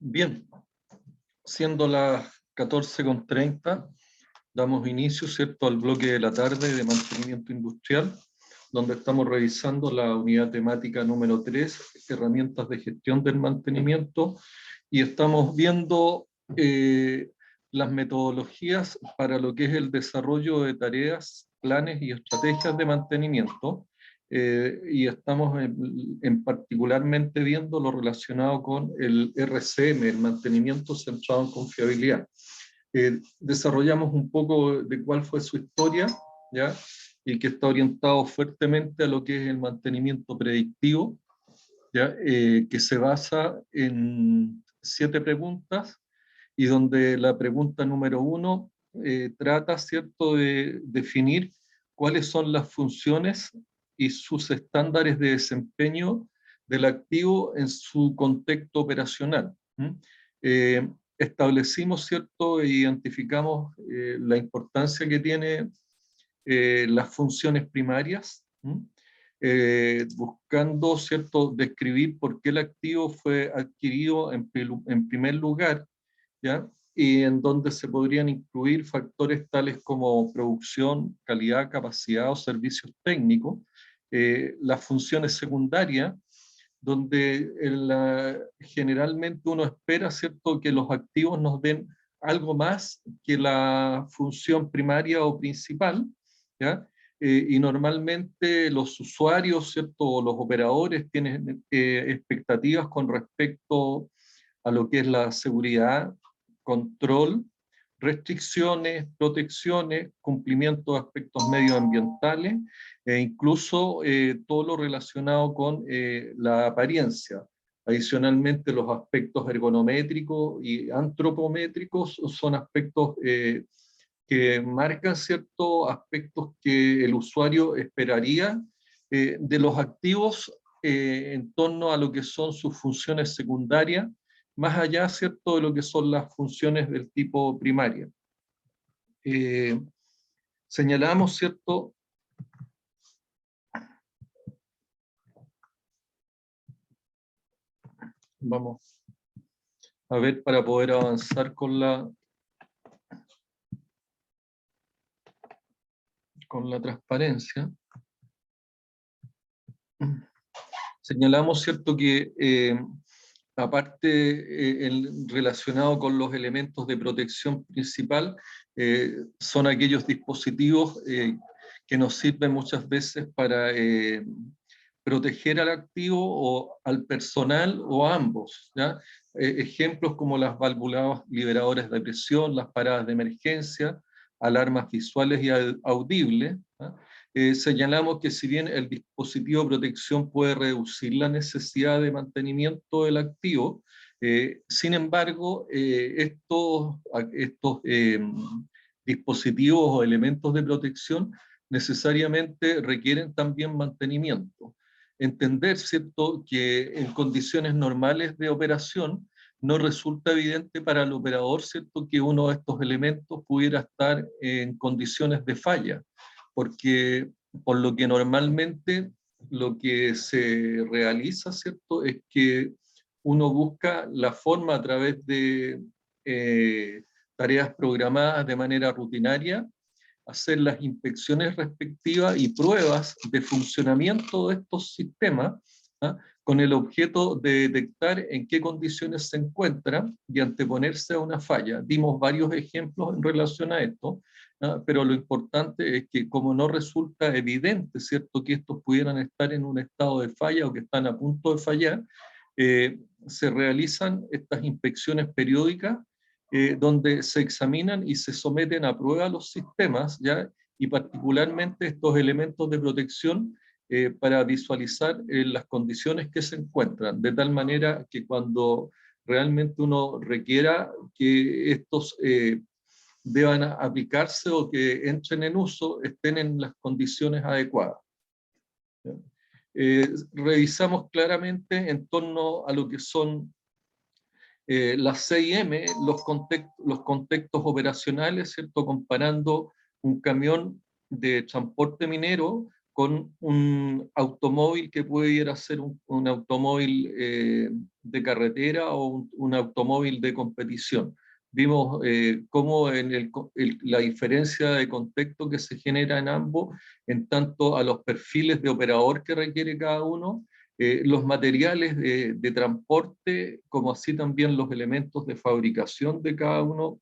Bien, siendo las 14:30, damos inicio, ¿cierto?, al bloque de la tarde de mantenimiento industrial, donde estamos revisando la unidad temática número 3, herramientas de gestión del mantenimiento, y estamos viendo las metodologías para lo que es el desarrollo de tareas, planes y estrategias de mantenimiento. Y estamos particularmente viendo lo relacionado con el RCM, el mantenimiento centrado en confiabilidad. Desarrollamos un poco de cuál fue su historia, ¿ya? Y que está orientado fuertemente a lo que es el mantenimiento predictivo, ¿ya? Que se basa en 7 preguntas, y donde la pregunta número 1 trata, ¿cierto?, de definir cuáles son las funciones y sus estándares de desempeño del activo en su contexto operacional. Establecimos, ¿cierto?, e identificamos la importancia que tiene las funciones primarias, buscando, ¿cierto?, describir por qué el activo fue adquirido en primer lugar, ¿ya? Y en donde se podrían incluir factores tales como producción, calidad, capacidad o servicios técnicos, las funciones secundarias, donde generalmente uno espera, ¿cierto?, que los activos nos den algo más que la función primaria o principal, ¿ya? Y normalmente los usuarios, ¿cierto?, o los operadores tienen expectativas con respecto a lo que es la seguridad, control, restricciones, protecciones, cumplimiento de aspectos medioambientales e incluso todo lo relacionado con la apariencia. Adicionalmente, los aspectos ergonométricos y antropométricos son aspectos que marcan ciertos aspectos que el usuario esperaría de los activos en torno a lo que son sus funciones secundarias, más allá, ¿cierto?, de lo que son las funciones del tipo primaria. Señalamos, ¿cierto?, vamos a ver para poder avanzar con la transparencia. Señalamos, ¿cierto?, que aparte, relacionado con los elementos de protección principal, son aquellos dispositivos que nos sirven muchas veces para proteger al activo o al personal o a ambos, ¿ya? Ejemplos como las válvulas liberadoras de presión, las paradas de emergencia, alarmas visuales y audibles, ¿ya? Señalamos que si bien el dispositivo de protección puede reducir la necesidad de mantenimiento del activo, sin embargo, estos dispositivos o elementos de protección necesariamente requieren también mantenimiento. Entender, ¿cierto?, que en condiciones normales de operación no resulta evidente para el operador, ¿cierto?, que uno de estos elementos pudiera estar en condiciones de falla, porque por lo que normalmente lo que se realiza, ¿cierto?, es que uno busca la forma a través de tareas programadas de manera rutinaria, hacer las inspecciones respectivas y pruebas de funcionamiento de estos sistemas, ¿ah?, con el objeto de detectar en qué condiciones se encuentran y anteponerse a una falla. Dimos varios ejemplos en relación a esto, ¿ah?, pero lo importante es que como no resulta evidente, ¿cierto?, que estos pudieran estar en un estado de falla o que están a punto de fallar, se realizan estas inspecciones periódicas donde se examinan y se someten a prueba los sistemas, ¿ya?, y particularmente estos elementos de protección para visualizar las condiciones que se encuentran, de tal manera que cuando realmente uno requiera que estos deban aplicarse o que entren en uso, estén en las condiciones adecuadas. Revisamos claramente en torno a lo que son las CIM, los contextos operacionales, ¿cierto?, comparando un camión de transporte minero con un automóvil que pudiera ser un automóvil de carretera o un automóvil de competición. Vimos cómo en la diferencia de contexto que se genera en ambos, en tanto a los perfiles de operador que requiere cada uno, los materiales de transporte, como así también los elementos de fabricación de cada uno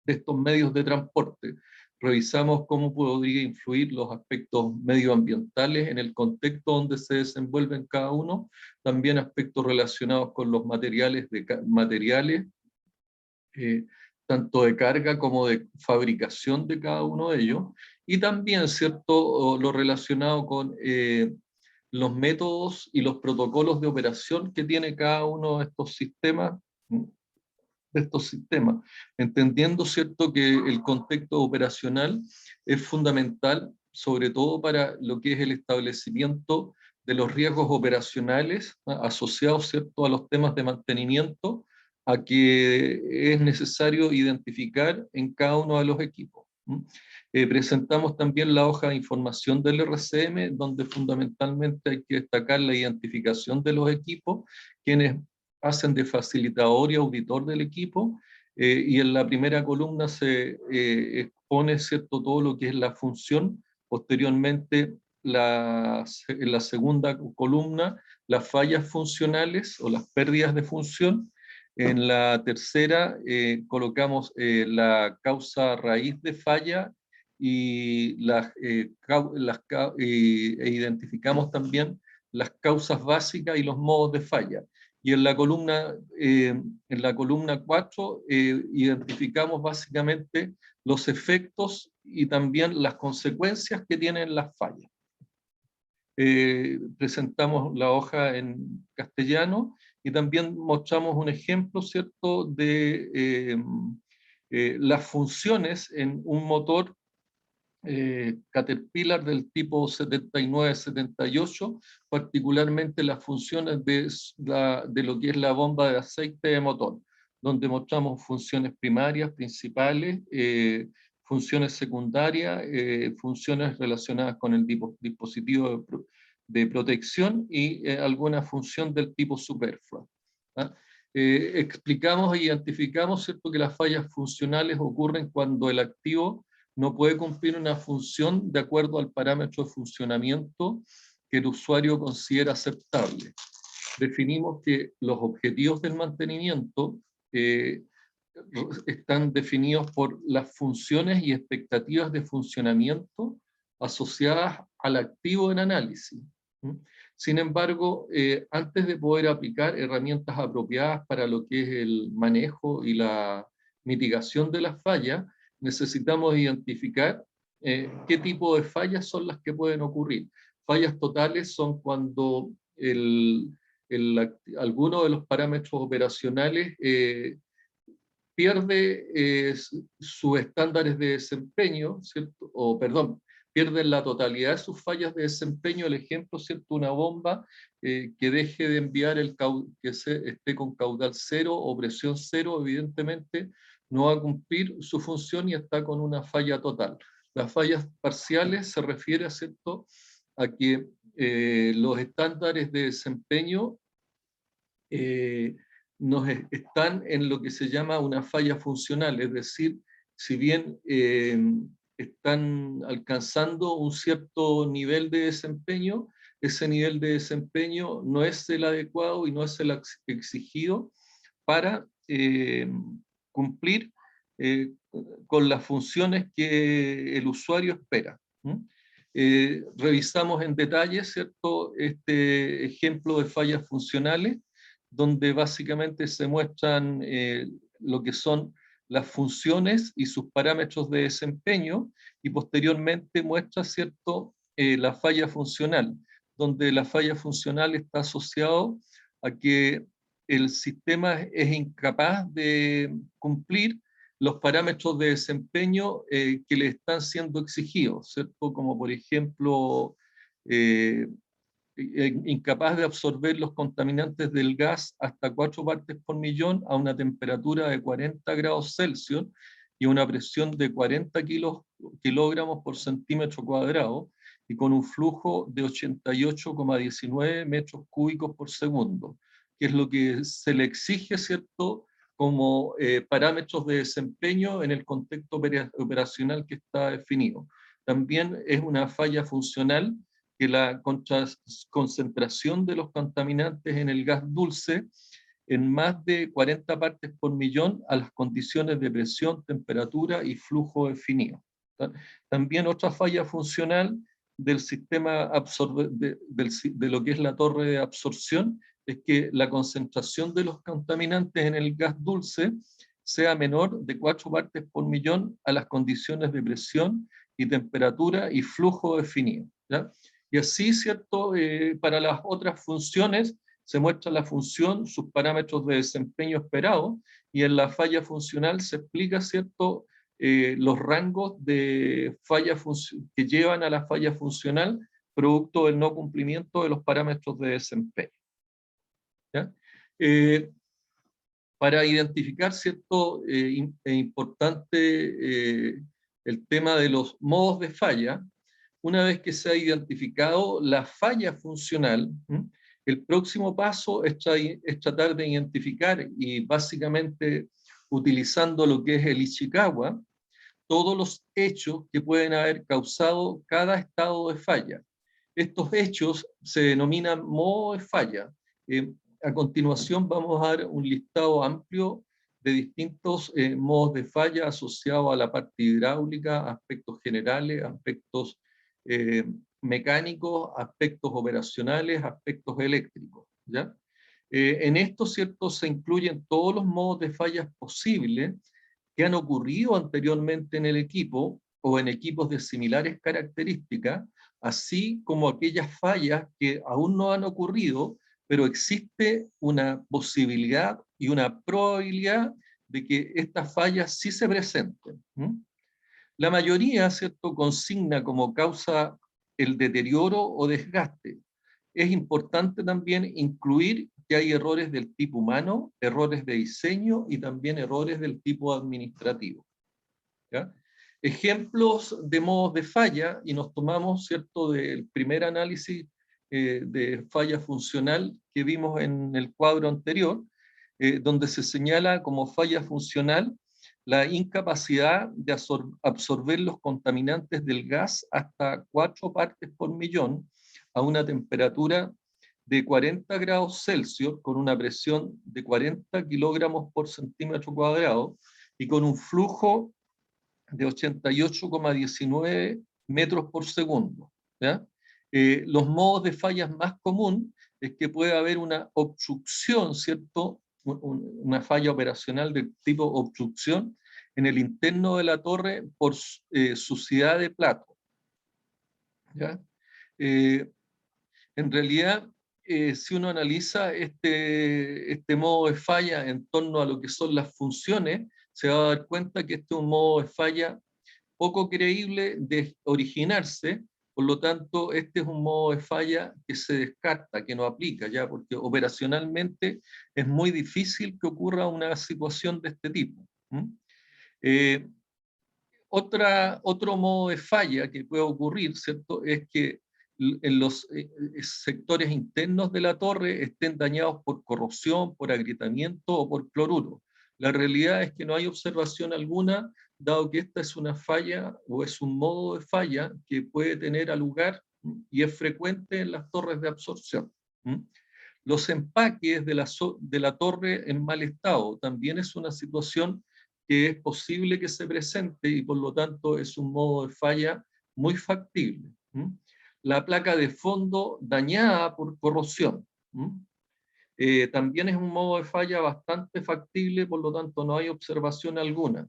de estos medios de transporte. Revisamos cómo podría influir los aspectos medioambientales en el contexto donde se desenvuelven cada uno, también aspectos relacionados con los materiales, tanto de carga como de fabricación de cada uno de ellos, y también, ¿cierto?, lo relacionado con los métodos y los protocolos de operación que tiene cada uno de estos sistemas, entendiendo, ¿cierto?, que el contexto operacional es fundamental, sobre todo para lo que es el establecimiento de los riesgos operacionales asociados, ¿cierto?, a los temas de mantenimiento, a que es necesario identificar en cada uno de los equipos. Presentamos también la hoja de información del RCM, donde fundamentalmente hay que destacar la identificación de los equipos, quienes hacen de facilitador y auditor del equipo, y en la primera columna se expone, ¿cierto?, todo lo que es la función. Posteriormente, en la segunda columna, las fallas funcionales o las pérdidas de función. En la tercera colocamos la causa raíz de falla y identificamos también las causas básicas y los modos de falla. Y en la columna 4 identificamos básicamente los efectos y también las consecuencias que tienen las fallas. Presentamos la hoja en castellano y también mostramos un ejemplo, ¿cierto?, de las funciones en un motor Caterpillar del tipo 79-78, particularmente las funciones de lo que es la bomba de aceite de motor, donde mostramos funciones primarias, principales, funciones secundarias, funciones relacionadas con el dispositivo de protección y alguna función del tipo superflua. ¿Ah? Explicamos e identificamos, ¿cierto?, que las fallas funcionales ocurren cuando el activo no puede cumplir una función de acuerdo al parámetro de funcionamiento que el usuario considera aceptable. Definimos que los objetivos del mantenimiento están definidos por las funciones y expectativas de funcionamiento asociadas al activo en análisis. Sin embargo, antes de poder aplicar herramientas apropiadas para lo que es el manejo y la mitigación de las fallas, necesitamos identificar qué tipo de fallas son las que pueden ocurrir. Fallas totales son cuando alguno de los parámetros operacionales pierde sus estándares de desempeño, ¿cierto? O perdón, pierden la totalidad de sus fallas de desempeño. El ejemplo, ¿cierto?, una bomba que deje de enviar que esté con caudal cero o presión cero, evidentemente no va a cumplir su función y está con una falla total. Las fallas parciales se refiere, ¿cierto?, a que los estándares de desempeño están en lo que se llama una falla funcional, es decir, si bien están alcanzando un cierto nivel de desempeño, ese nivel de desempeño no es el adecuado y no es el exigido para cumplir con las funciones que el usuario espera. Revisamos en detalle, ¿cierto?, este ejemplo de fallas funcionales, donde básicamente se muestran lo que son las funciones y sus parámetros de desempeño, y posteriormente muestra, ¿cierto?, la falla funcional, donde la falla funcional está asociado a que el sistema es incapaz de cumplir los parámetros de desempeño que le están siendo exigidos, ¿cierto? Como por ejemplo, incapaz de absorber los contaminantes del gas hasta 4 partes por millón a una temperatura de 40 grados Celsius y una presión de 40 kilogramos por centímetro cuadrado, y con un flujo de 88,19 metros cúbicos por segundo, que es lo que se le exige, ¿cierto?, como parámetros de desempeño en el contexto operacional que está definido. También es una falla funcional que la concentración de los contaminantes en el gas dulce en más de 40 partes por millón a las condiciones de presión, temperatura y flujo definido. También otra falla funcional del sistema de lo que es la torre de absorción es que la concentración de los contaminantes en el gas dulce sea menor de 4 partes por millón a las condiciones de presión y temperatura y flujo definido, ¿ya? Y así, ¿cierto? Para las otras funciones se muestra la función, sus parámetros de desempeño esperados, y en la falla funcional se explica, ¿cierto?, los rangos de falla que llevan a la falla funcional producto del no cumplimiento de los parámetros de desempeño. ¿Ya? Para identificar, ¿cierto?, importante el tema de los modos de falla. Una vez que se ha identificado la falla funcional, el próximo paso es tratar de identificar, y básicamente utilizando lo que es el Ishikawa, todos los hechos que pueden haber causado cada estado de falla. Estos hechos se denominan modo de falla. A continuación vamos a dar un listado amplio de distintos modos de falla asociados a la parte hidráulica, aspectos generales, aspectos mecánicos, aspectos operacionales, aspectos eléctricos, ¿ya? En esto, ¿cierto?, se incluyen todos los modos de fallas posibles que han ocurrido anteriormente en el equipo o en equipos de similares características, así como aquellas fallas que aún no han ocurrido, pero existe una posibilidad y una probabilidad de que estas fallas sí se presenten. La mayoría, ¿cierto?, consigna como causa el deterioro o desgaste. Es importante también incluir que hay errores del tipo humano, errores de diseño y también errores del tipo administrativo, ¿ya? Ejemplos de modos de falla, y nos tomamos, ¿cierto?, del primer análisis de falla funcional que vimos en el cuadro anterior, donde se señala como falla funcional la incapacidad de absorber los contaminantes del gas hasta 4 partes por millón a una temperatura de 40 grados Celsius con una presión de 40 kilogramos por centímetro cuadrado y con un flujo de 88,19 metros por segundo, ¿ya? Los modos de fallas más común es que puede haber una obstrucción, ¿cierto?, una falla operacional de tipo obstrucción en el interno de la torre por suciedad de plato, ¿ya? En realidad, si uno analiza este modo de falla en torno a lo que son las funciones, se va a dar cuenta que este es un modo de falla poco creíble de originarse. Por lo tanto, este es un modo de falla que se descarta, que no aplica ya, porque operacionalmente es muy difícil que ocurra una situación de este tipo. Otro modo de falla que puede ocurrir, ¿cierto?, es que en los sectores internos de la torre estén dañados por corrosión, por agrietamiento o por cloruro. La realidad es que no hay observación alguna, dado que esta es una falla o es un modo de falla que puede tener lugar y es frecuente en las torres de absorción. Los empaques de la torre en mal estado también es una situación que es posible que se presente y por lo tanto es un modo de falla muy factible. La placa de fondo dañada por corrosión. También es un modo de falla bastante factible, por lo tanto no hay observación alguna.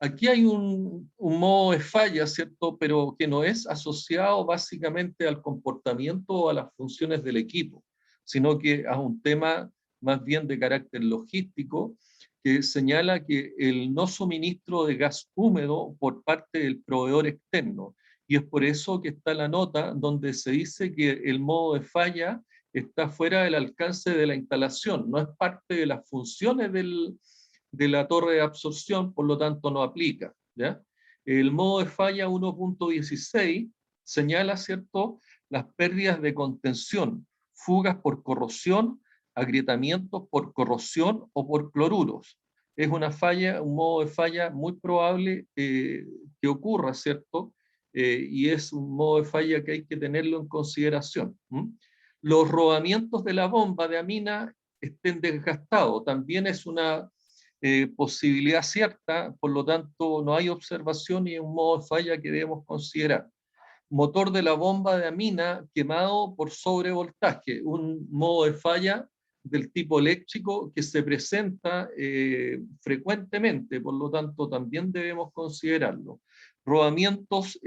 Aquí hay un modo de falla, ¿cierto?, pero que no es asociado básicamente al comportamiento o a las funciones del equipo, sino que a un tema más bien de carácter logístico, que señala que el no suministro de gas húmedo por parte del proveedor externo. Y es por eso que está la nota donde se dice que el modo de falla está fuera del alcance de la instalación, no es parte de las funciones de la torre de absorción, por lo tanto no aplica, ¿ya? El modo de falla 1.16 señala, ¿cierto?, las pérdidas de contención, fugas por corrosión, agrietamientos por corrosión o por cloruros. Es una falla, un modo de falla muy probable que ocurra, ¿cierto? Y es un modo de falla que hay que tenerlo en consideración. Los rodamientos de la bomba de amina estén desgastados, también es una posibilidad cierta, por lo tanto no hay observación y es un modo de falla que debemos considerar. Motor de la bomba de amina quemado por sobrevoltaje, un modo de falla del tipo eléctrico que se presenta frecuentemente, por lo tanto también debemos considerarlo. Rodamientos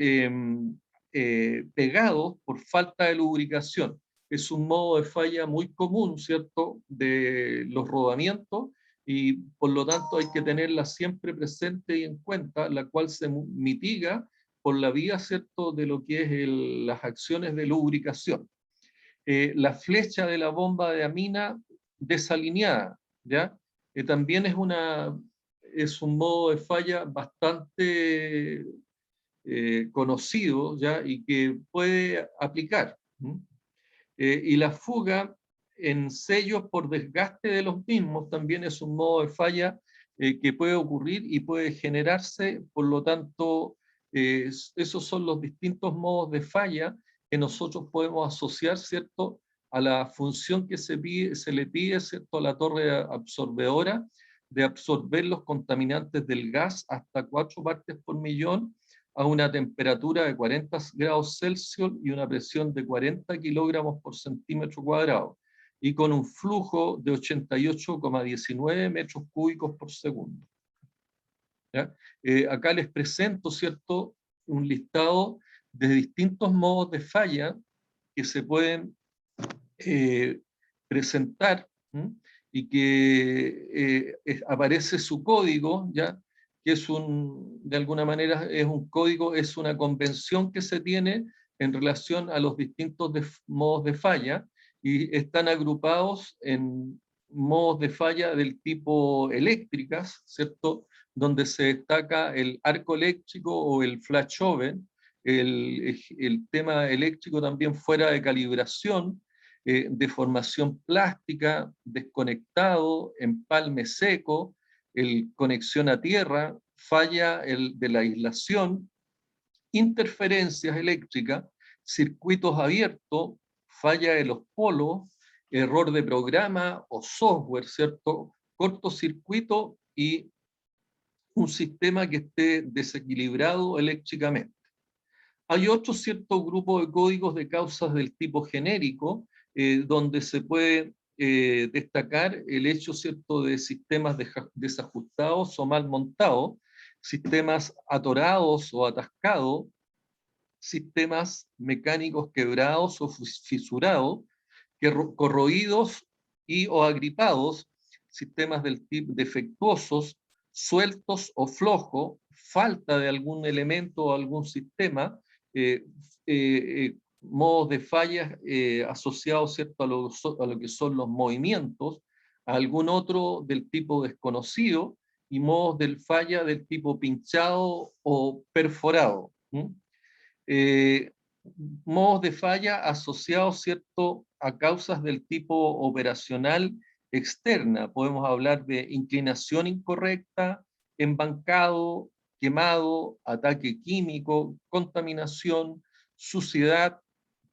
pegados por falta de lubricación, es un modo de falla muy común, ¿cierto?, de los rodamientos, y por lo tanto hay que tenerla siempre presente y en cuenta, la cual se mitiga por la vía, ¿cierto?, de lo que es las acciones de lubricación. La flecha de la bomba de amina desalineada, ¿ya? También es un modo de falla bastante conocido, ¿ya? Y que puede aplicar. Y la fuga en sellos por desgaste de los mismos también es un modo de falla que puede ocurrir y puede generarse, por lo tanto, esos son los distintos modos de falla que nosotros podemos asociar, ¿cierto?, a la función que se le pide, ¿cierto?, a la torre absorbedora de absorber los contaminantes del gas hasta 4 partes por millón a una temperatura de 40 grados Celsius y una presión de 40 kilogramos por centímetro cuadrado, y con un flujo de 88,19 metros cúbicos por segundo. ¿Ya? Acá les presento, ¿cierto?, un listado de distintos modos de falla que se pueden presentar, y que aparece su código, ¿ya?, que es de alguna manera es un código, es una convención que se tiene en relación a los distintos modos de falla, y están agrupados en modos de falla del tipo eléctricas, ¿cierto?, donde se destaca el arco eléctrico o el flashover, el tema eléctrico también fuera de calibración, deformación plástica, desconectado, empalme seco, conexión a tierra, falla de la aislación, interferencias eléctricas, circuitos abiertos, falla de los polos, error de programa o software, ¿cierto?, cortocircuito y un sistema que esté desequilibrado eléctricamente. Hay otro cierto grupo de códigos de causas del tipo genérico, donde se puede destacar el hecho, ¿cierto?, de sistemas desajustados o mal montados, sistemas atorados o atascados, sistemas mecánicos quebrados o fisurados, corroídos y o agripados, sistemas del tipo defectuosos, sueltos o flojos, falta de algún elemento o algún sistema, modos de fallas asociados, ¿cierto?, a lo que son los movimientos, a algún otro del tipo desconocido, y modos de falla del tipo pinchado o perforado. Modos de falla asociados, ¿cierto?, a causas del tipo operacional externa. Podemos hablar de inclinación incorrecta, embancado, quemado, ataque químico, contaminación, suciedad,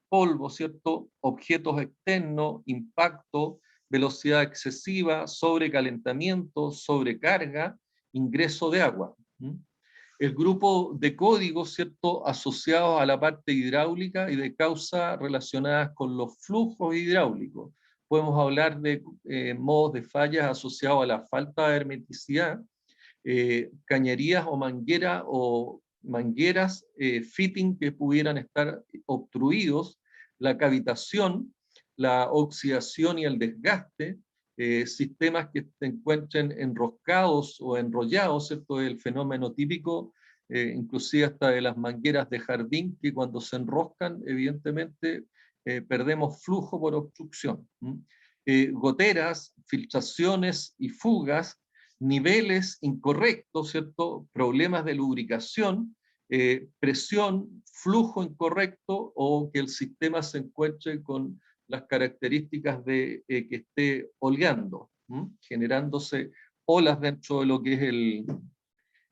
polvo, ¿cierto?, objetos externos, impacto, velocidad excesiva, sobrecalentamiento, sobrecarga, ingreso de agua. El grupo de códigos, ¿cierto?, asociados a la parte hidráulica y de causas relacionadas con los flujos hidráulicos. Podemos hablar de modos de fallas asociados a la falta de hermeticidad, cañerías o mangueras, fitting que pudieran estar obstruidos, la cavitación, la oxidación y el desgaste, sistemas que se encuentren enroscados o enrollados, ¿cierto? El fenómeno típico, inclusive hasta de las mangueras de jardín, que cuando se enroscan, evidentemente, perdemos flujo por obstrucción. Goteras, filtraciones y fugas, niveles incorrectos, ¿cierto? Problemas de lubricación, presión, flujo incorrecto o que el sistema se encuentre con las características de que esté holgando, generándose olas dentro de lo que es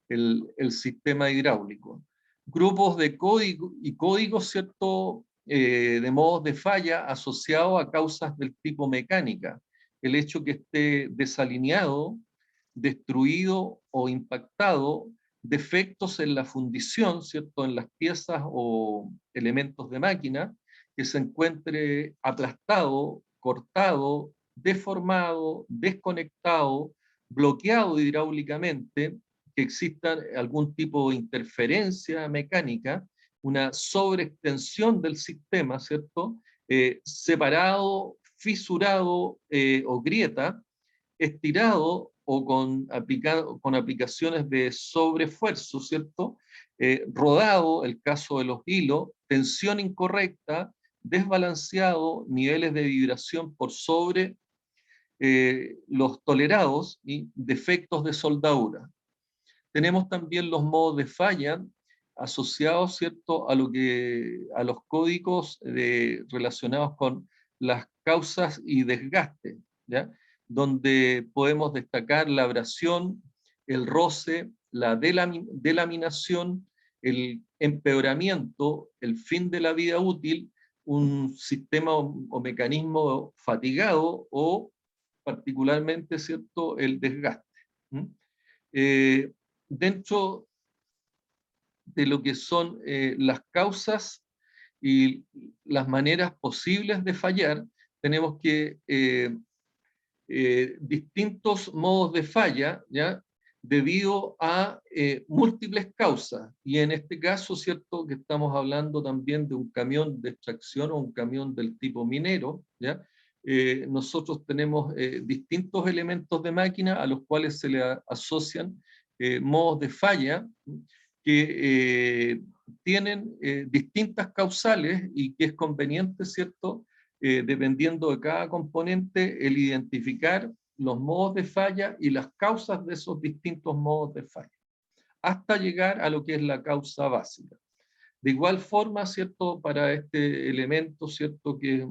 el sistema hidráulico. Grupos de código y códigos, ¿cierto? De modos de falla asociados a causas del tipo mecánica. El hecho que esté desalineado, destruido o impactado, defectos en la fundición, ¿cierto? En las piezas o elementos de máquina, que se encuentre aplastado, cortado, deformado, desconectado, bloqueado hidráulicamente, que exista algún tipo de interferencia mecánica, una sobreextensión del sistema, ¿cierto? Separado, fisurado o grieta, estirado o con aplicaciones de sobreesfuerzo, ¿cierto? Rodado, el caso de los hilos, tensión incorrecta, desbalanceado, niveles de vibración por sobre los tolerados y defectos de soldadura. Tenemos también los modos de falla asociados, ¿cierto?, a los códigos relacionados con las causas y desgaste, ¿ya? Donde podemos destacar la abrasión, el roce, la delaminación, el empeoramiento, el fin de la vida útil, un sistema o mecanismo fatigado o particularmente, ¿cierto?, el desgaste. Dentro de lo que son las causas y las maneras posibles de fallar, tenemos que distintos modos de falla, ¿ya? Debido a múltiples causas. Y en este caso, ¿cierto?, que estamos hablando también de un camión de extracción o un camión del tipo minero, ¿ya? Nosotros tenemos distintos elementos de máquina a los cuales se le asocian modos de falla que tienen distintas causales y que es conveniente, ¿cierto?, dependiendo de cada componente, el identificar los modos de falla y las causas de esos distintos modos de falla, hasta llegar a lo que es la causa básica. De igual forma, ¿cierto?, para este elemento, ¿cierto?, que es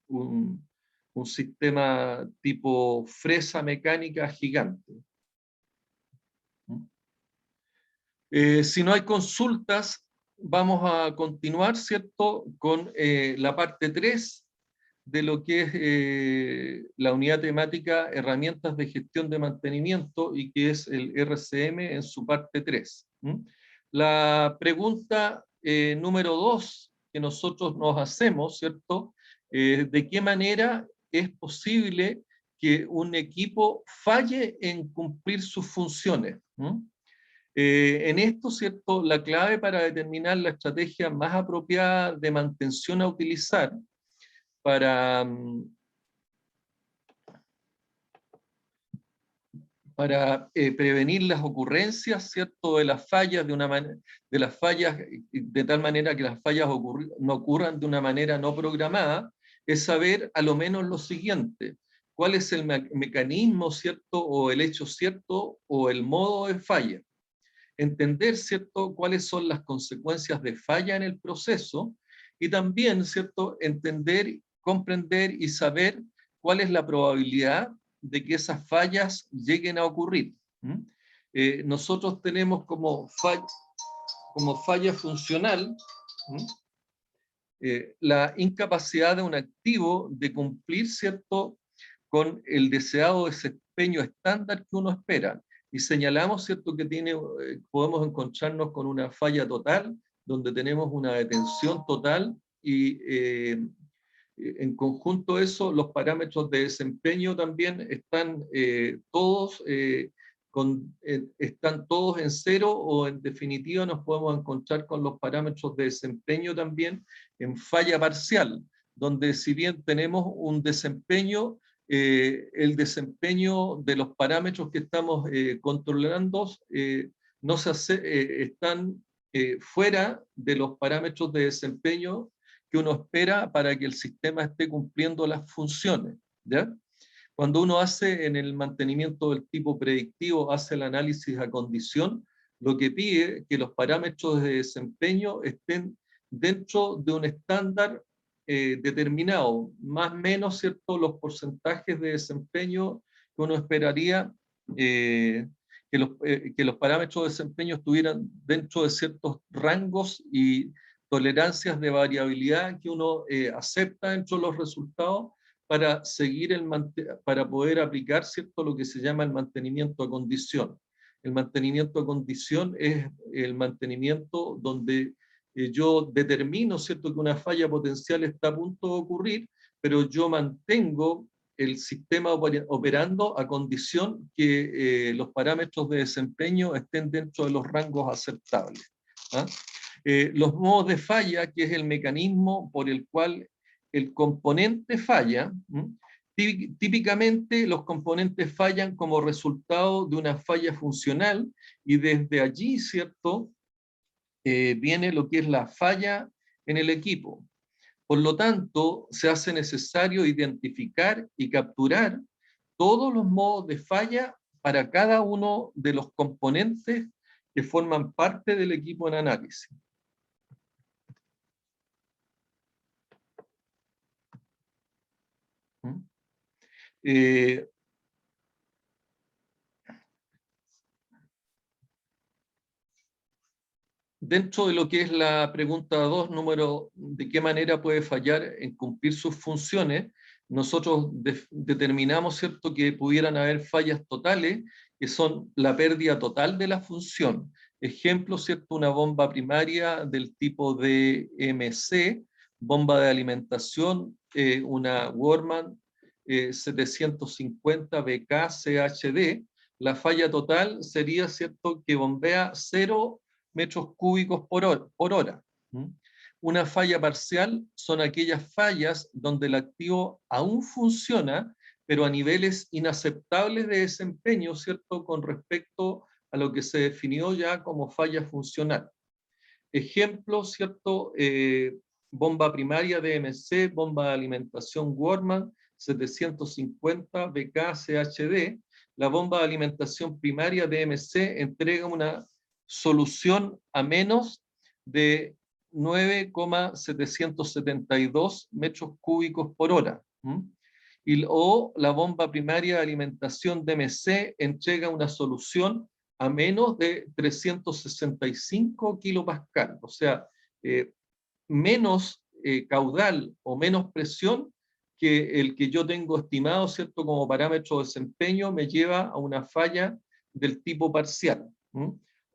un sistema tipo fresa mecánica gigante. Si no hay consultas, vamos a continuar, ¿cierto?, con la parte 3 de lo que es la unidad temática Herramientas de Gestión de Mantenimiento y que es el RCM en su parte 3. La pregunta número 2 que nosotros nos hacemos, ¿cierto? ¿De qué manera es posible que un equipo falle en cumplir sus funciones? En esto, ¿cierto?, la clave para determinar la estrategia más apropiada de mantención a utilizar para prevenir las ocurrencias, ¿cierto?, de las fallas de tal manera que las fallas no ocurran de una manera no programada, es saber a lo menos lo siguiente: cuál es el mecanismo, ¿cierto?, o el hecho cierto, o el modo de falla. Entender, ¿cierto?, cuáles son las consecuencias de falla en el proceso y también, ¿cierto?, entender, comprender y saber cuál es la probabilidad de que esas fallas lleguen a ocurrir. Nosotros tenemos como falla funcional la incapacidad de un activo de cumplir, ¿cierto?, con el deseado desempeño estándar que uno espera. Y señalamos, ¿cierto?, que podemos encontrarnos con una falla total, donde tenemos una detención total y en conjunto eso, los parámetros de desempeño también están están todos en cero, o en definitiva nos podemos encontrar con los parámetros de desempeño también en falla parcial, donde si bien tenemos un desempeño, el desempeño de los parámetros que estamos controlando están fuera de los parámetros de desempeño que uno espera para que el sistema esté cumpliendo las funciones, ¿ya? Cuando uno hace en el mantenimiento del tipo predictivo, hace el análisis a condición, lo que pide que los parámetros de desempeño estén dentro de un estándar determinado, más o menos, ¿cierto?, los porcentajes de desempeño que uno esperaría que los parámetros de desempeño estuvieran dentro de ciertos rangos y tolerancias de variabilidad que uno acepta dentro de los resultados para para poder aplicar, ¿cierto?, lo que se llama el mantenimiento a condición. El mantenimiento a condición es el mantenimiento donde yo determino, ¿cierto?, que una falla potencial está a punto de ocurrir, pero yo mantengo el sistema operando a condición que los parámetros de desempeño estén dentro de los rangos aceptables. ¿Ah? Los modos de falla, que es el mecanismo por el cual el componente falla, típicamente los componentes fallan como resultado de una falla funcional y desde allí, ¿cierto?, viene lo que es la falla en el equipo. Por lo tanto, se hace necesario identificar y capturar todos los modos de falla para cada uno de los componentes que forman parte del equipo en análisis. Dentro de lo que es la pregunta 2, número, ¿de qué manera puede fallar en cumplir sus funciones? Nosotros determinamos, ¿cierto?, que pudieran haber fallas totales, que son la pérdida total de la función. Ejemplo, ¿cierto?, una bomba primaria del tipo DMC, bomba de alimentación, una Worman 750 BK CHD. La falla total sería, ¿cierto?, que bombea 0 metros cúbicos por hora. Una falla parcial son aquellas fallas donde el activo aún funciona, pero a niveles inaceptables de desempeño, ¿cierto?, con respecto a lo que se definió ya como falla funcional. Ejemplo, ¿cierto?, bomba primaria DMC, bomba de alimentación Worman 750 BK CHD. La bomba de alimentación primaria DMC entrega una solución a menos de 9,772 metros cúbicos por hora. O la bomba primaria de alimentación DMC entrega una solución a menos de 365 kilopascal, o sea, menos caudal o menos presión que el que yo tengo estimado, ¿cierto?, como parámetro de desempeño, me lleva a una falla del tipo parcial.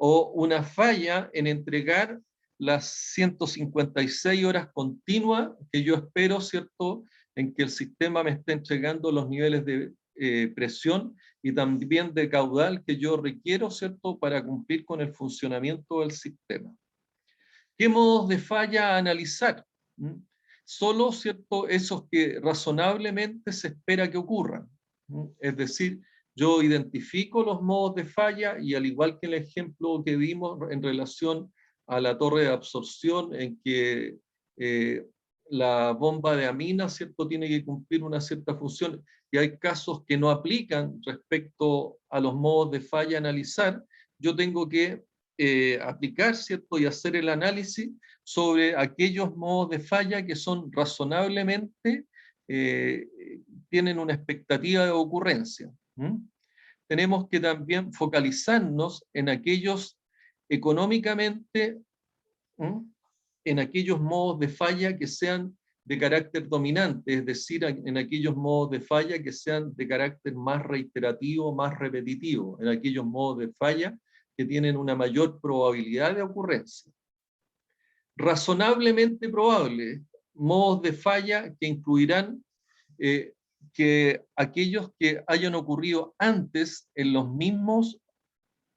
O una falla en entregar las 156 horas continuas que yo espero, ¿cierto?, en que el sistema me esté entregando los niveles de presión y también de caudal que yo requiero, ¿cierto?, para cumplir con el funcionamiento del sistema. ¿Qué modos de falla analizar? Solo, ¿cierto?, esos que razonablemente se espera que ocurran. Es decir, yo identifico los modos de falla y, al igual que el ejemplo que vimos en relación a la torre de absorción, en que la bomba de amina, ¿cierto?, tiene que cumplir una cierta función, y hay casos que no aplican respecto a los modos de falla a analizar, yo tengo que aplicar, ¿cierto?, y hacer el análisis sobre aquellos modos de falla que son razonablemente, tienen una expectativa de ocurrencia. Tenemos que también focalizarnos en aquellos económicamente, en aquellos modos de falla que sean de carácter dominante, es decir, en aquellos modos de falla que sean de carácter más reiterativo, más repetitivo, en aquellos modos de falla que tienen una mayor probabilidad de ocurrencia. Razonablemente probable, modos de falla que incluirán que aquellos que hayan ocurrido antes en los mismos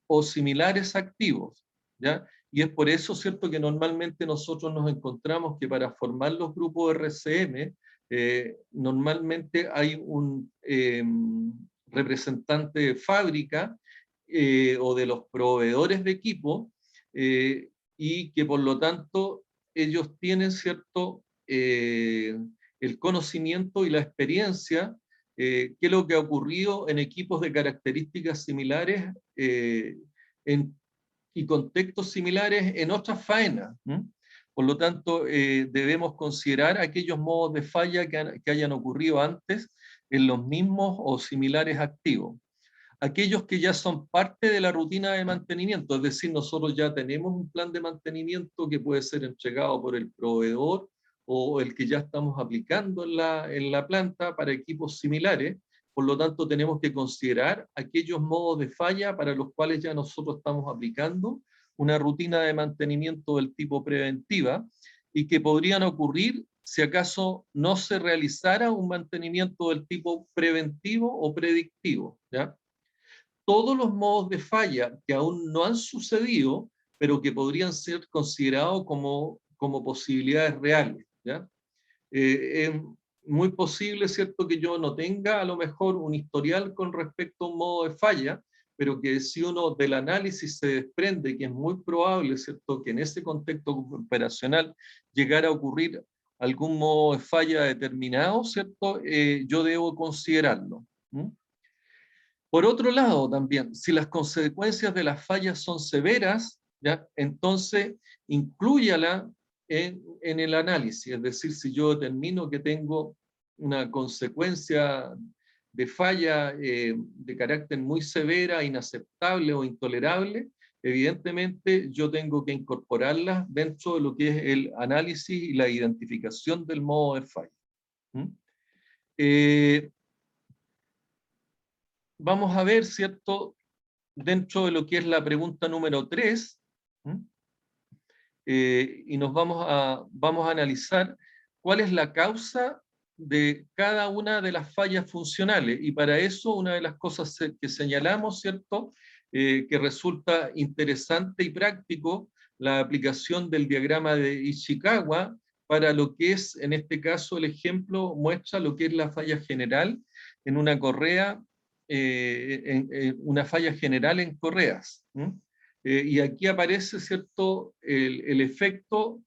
o similares activos, ¿ya? Y es por eso, ¿cierto?, que normalmente nosotros nos encontramos que para formar los grupos RCM, normalmente hay un representante de fábrica o de los proveedores de equipo, y que por lo tanto ellos tienen, ¿cierto?, el conocimiento y la experiencia, qué es lo que ha ocurrido en equipos de características similares, en y contextos similares en otras faenas. Por lo tanto, debemos considerar aquellos modos de falla que hayan ocurrido antes en los mismos o similares activos. Aquellos que ya son parte de la rutina de mantenimiento, es decir, nosotros ya tenemos un plan de mantenimiento que puede ser entregado por el proveedor o el que ya estamos aplicando en la planta para equipos similares. Por lo tanto, tenemos que considerar aquellos modos de falla para los cuales ya nosotros estamos aplicando una rutina de mantenimiento del tipo preventiva y que podrían ocurrir si acaso no se realizara un mantenimiento del tipo preventivo o predictivo, ¿ya? Todos los modos de falla que aún no han sucedido, pero que podrían ser considerados como posibilidades reales, ¿ya? Es muy posible, ¿cierto?, que yo no tenga a lo mejor un historial con respecto a un modo de falla, pero que si uno del análisis se desprende que es muy probable, ¿cierto?, que en ese contexto operacional llegara a ocurrir algún modo de falla determinado, ¿cierto?, yo debo considerarlo. Por otro lado, también, si las consecuencias de las fallas son severas, ¿ya?, entonces inclúyala en el análisis. Es decir, si yo determino que tengo una consecuencia de falla de carácter muy severa, inaceptable o intolerable, evidentemente yo tengo que incorporarla dentro de lo que es el análisis y la identificación del modo de falla. Vamos a ver, ¿cierto?, dentro de lo que es la pregunta número 3, y vamos a analizar cuál es la causa de cada una de las fallas funcionales. Y para eso, una de las cosas que señalamos, ¿cierto?, que resulta interesante y práctico, la aplicación del diagrama de Ishikawa para lo que es, en este caso, el ejemplo muestra lo que es la falla general en una correa, una falla general en correas. Y aquí aparece, ¿cierto?, el efecto,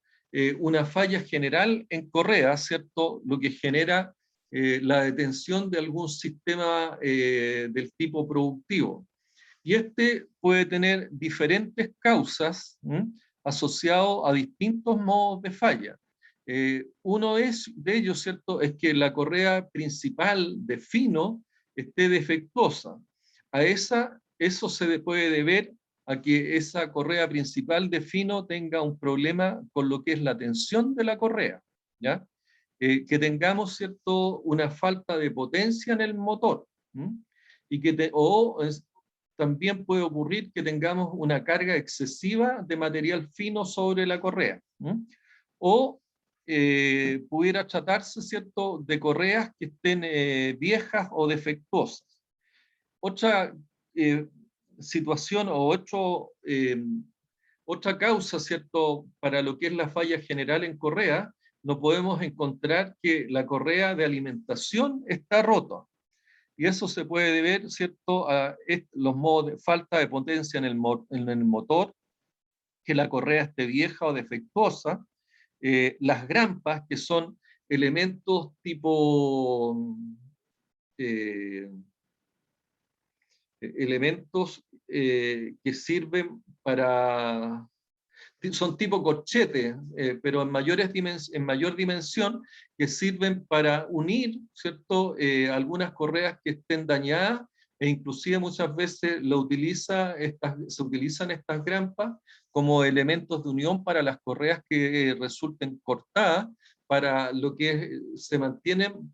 una falla general en correas, ¿cierto?, lo que genera la detención de algún sistema del tipo productivo. Y este puede tener diferentes causas asociadas a distintos modos de falla. Uno de ellos, ¿cierto?, es que la correa principal de fino esté defectuosa. Eso se puede deber a que esa correa principal de fino tenga un problema con lo que es la tensión de la correa, ¿ya? Que tengamos, ¿cierto?, una falta de potencia en el motor, y también puede ocurrir que tengamos una carga excesiva de material fino sobre la correa, o pudiera tratarse, ¿cierto?, de correas que estén viejas o defectuosas. Otra situación o otra causa, ¿cierto?, para lo que es la falla general en correa, no podemos encontrar que la correa de alimentación está rota. Y eso se puede deber, ¿cierto?, a los modos de falta de potencia en el motor, que la correa esté vieja o defectuosa, las grampas, que son elementos tipo que sirven para, son tipo corchetes, pero en mayor dimensión, que sirven para unir, ¿cierto?, algunas correas que estén dañadas, e inclusive muchas veces se utilizan estas grampas como elementos de unión para las correas que resulten cortadas, para lo que se mantienen,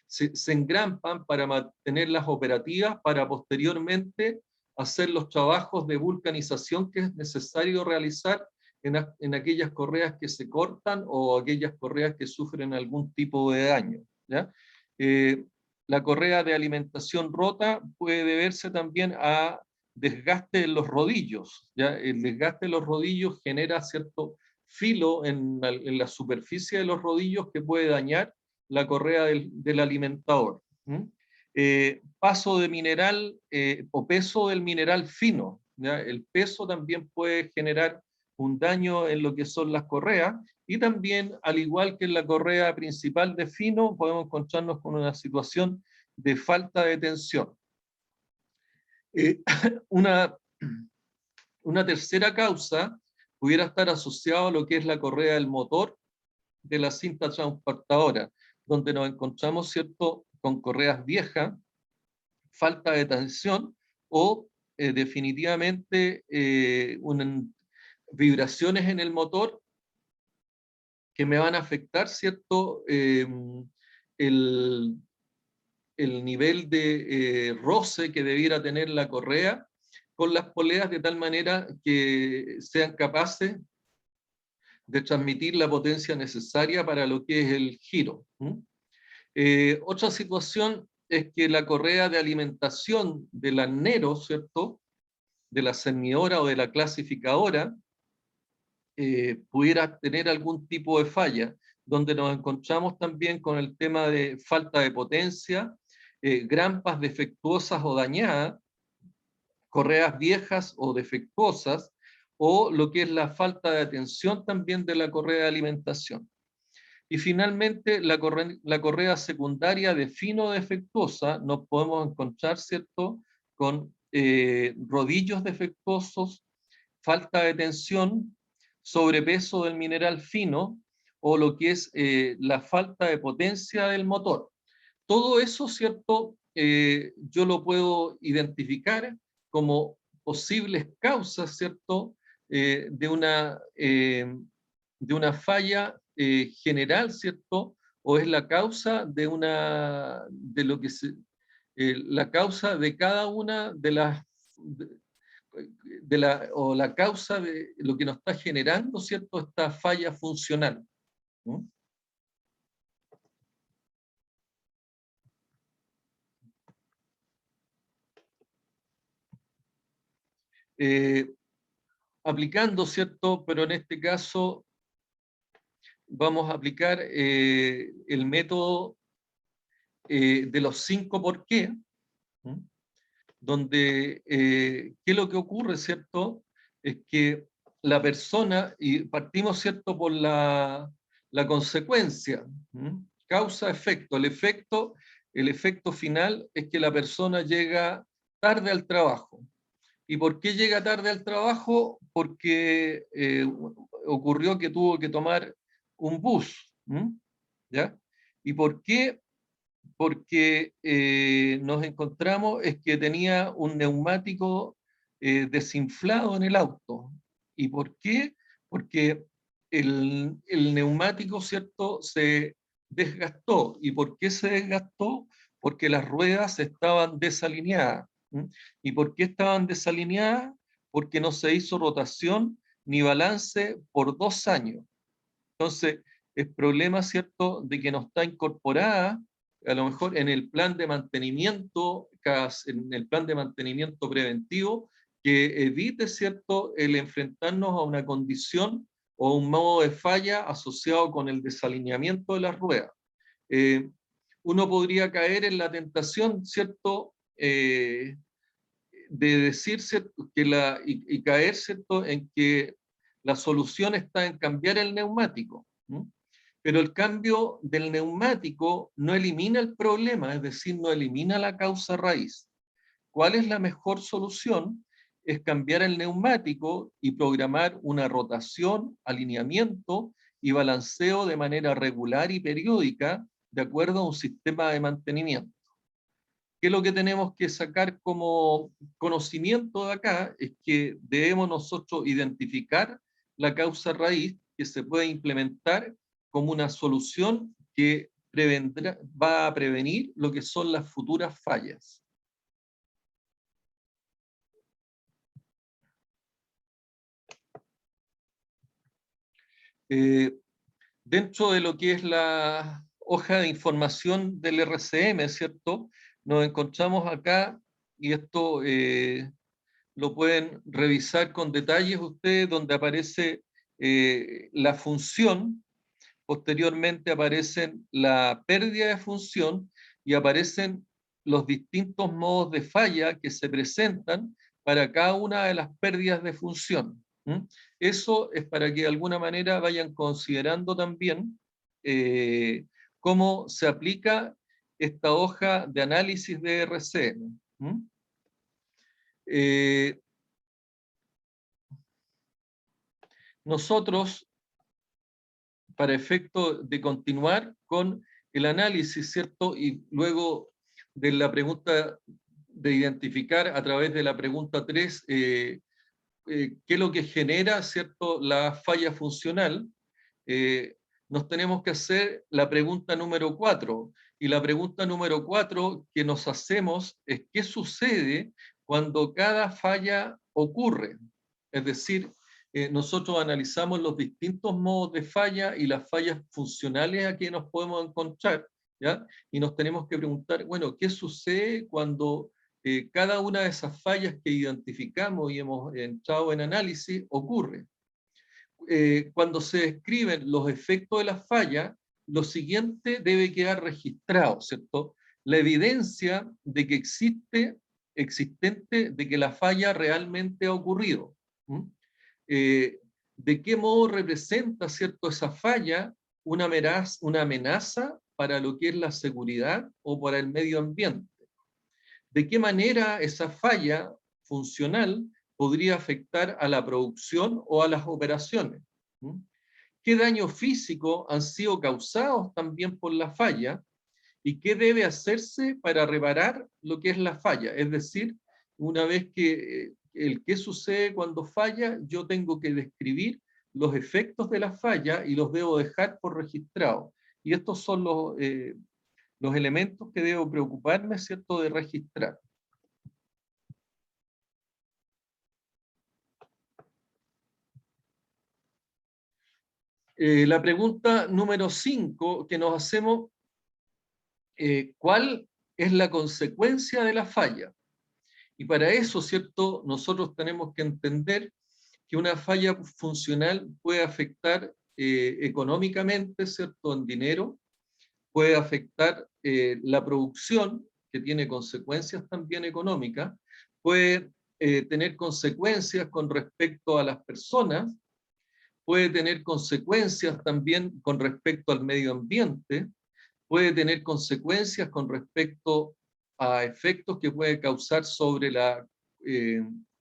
se engrampan para mantenerlas operativas, para posteriormente hacer los trabajos de vulcanización que es necesario realizar en aquellas correas que se cortan o aquellas correas que sufren algún tipo de daño, ¿ya? La correa de alimentación rota puede deberse también a desgaste en los rodillos, ¿ya? El desgaste de los rodillos genera cierto filo en la superficie de los rodillos que puede dañar la correa del alimentador. Paso de mineral o peso del mineral fino, ¿ya? El peso también puede generar un daño en lo que son las correas, y también, al igual que en la correa principal de fino, podemos encontrarnos con una situación de falta de tensión. Una Una tercera causa pudiera estar asociada a lo que es la correa del motor de la cinta transportadora, donde nos encontramos, ¿cierto?, con correas viejas, falta de tensión o definitivamente vibraciones en el motor que me van a afectar, ¿cierto?, el, el nivel de roce que debiera tener la correa con las poleas de tal manera que sean capaces de transmitir la potencia necesaria para lo que es el giro. Otra situación es que la correa de alimentación del arnero, ¿cierto?, de la cernidora o de la clasificadora, pudiera tener algún tipo de falla, donde nos encontramos también con el tema de falta de potencia, grampas defectuosas o dañadas, correas viejas o defectuosas, o lo que es la falta de atención también de la correa de alimentación. Y finalmente, la correa secundaria de fino defectuosa, nos podemos encontrar, ¿cierto?, con rodillos defectuosos, falta de tensión, sobrepeso del mineral fino, o lo que es la falta de potencia del motor. Todo eso, ¿cierto?, yo lo puedo identificar como posibles causas, ¿cierto?, de una falla general, ¿cierto? O es la causa de lo que la causa de cada una de las, o la causa de lo que nos está generando, ¿cierto?, esta falla funcional. ¿No? Aplicando, ¿cierto? Pero en este caso vamos a aplicar el método de los 5 por qué, donde qué es lo que ocurre, ¿cierto? Es que la persona, y partimos, ¿cierto?, por la consecuencia, causa-efecto. El efecto final es que la persona llega tarde al trabajo. ¿Y por qué llega tarde al trabajo? Porque ocurrió que tuvo que tomar un bus, ¿ya? ¿Y por qué? Porque nos encontramos es que tenía un neumático desinflado en el auto. ¿Y por qué? Porque el neumático, ¿cierto?, se desgastó. ¿Y por qué se desgastó? Porque las ruedas estaban desalineadas. ¿Y por qué estaban desalineadas? Porque no se hizo rotación ni balance por 2 años. Entonces, el problema, ¿cierto?, de que no está incorporada, a lo mejor en el plan de mantenimiento, en el plan de mantenimiento preventivo, que evite, ¿cierto?, el enfrentarnos a una condición o un modo de falla asociado con el desalineamiento de las ruedas. Uno podría caer en la tentación, ¿cierto?, de decir, ¿cierto?, y caer, ¿cierto?, en que la solución está en cambiar el neumático. Pero el cambio del neumático no elimina el problema, es decir, no elimina la causa raíz. ¿Cuál es la mejor solución? Es cambiar el neumático y programar una rotación, alineamiento y balanceo de manera regular y periódica de acuerdo a un sistema de mantenimiento. ¿Qué es lo que tenemos que sacar como conocimiento de acá? Es que debemos nosotros identificar la causa raíz que se puede implementar como una solución que va a prevenir lo que son las futuras fallas. Dentro de lo que es la hoja de información del RCM, ¿cierto? Nos encontramos acá, y esto lo pueden revisar con detalles ustedes, donde aparece la función, posteriormente aparecen la pérdida de función y aparecen los distintos modos de falla que se presentan para cada una de las pérdidas de función. Eso es para que de alguna manera vayan considerando también cómo se aplica esta hoja de análisis de RCM. nosotros, para efecto de continuar con el análisis, ¿cierto? Y luego de la pregunta de identificar a través de la pregunta 3, qué es lo que genera, ¿cierto?, la falla funcional, nos tenemos que hacer la pregunta número 4. Y la pregunta número 4 que nos hacemos es qué sucede cuando cada falla ocurre. Es decir, nosotros analizamos los distintos modos de falla y las fallas funcionales a que nos podemos encontrar, ¿ya? Y nos tenemos que preguntar, bueno, ¿qué sucede cuando cada una de esas fallas que identificamos y hemos entrado en análisis ocurre? Cuando se describen los efectos de la falla, lo siguiente debe quedar registrado, ¿cierto? La evidencia de que existente de que la falla realmente ha ocurrido. ¿De qué modo representa, ¿cierto?, esa falla una amenaza para lo que es la seguridad o para el medio ambiente? ¿De qué manera esa falla funcional podría afectar a la producción o a las operaciones? ¿Qué daños físicos han sido causados también por la falla? ¿Y qué debe hacerse para reparar lo que es la falla? Es decir, una vez que el qué sucede cuando falla, yo tengo que describir los efectos de la falla y los debo dejar por registrado. Y estos son los elementos que debo preocuparme, ¿cierto?, de registrar. La pregunta número 5 que nos hacemos, ¿cuál es la consecuencia de la falla? Y para eso, ¿cierto?, nosotros tenemos que entender que una falla funcional puede afectar económicamente, ¿cierto?, en dinero, puede afectar la producción, que tiene consecuencias también económicas, puede tener consecuencias con respecto a las personas, puede tener consecuencias también con respecto al medio ambiente, puede tener consecuencias con respecto a efectos que puede causar sobre la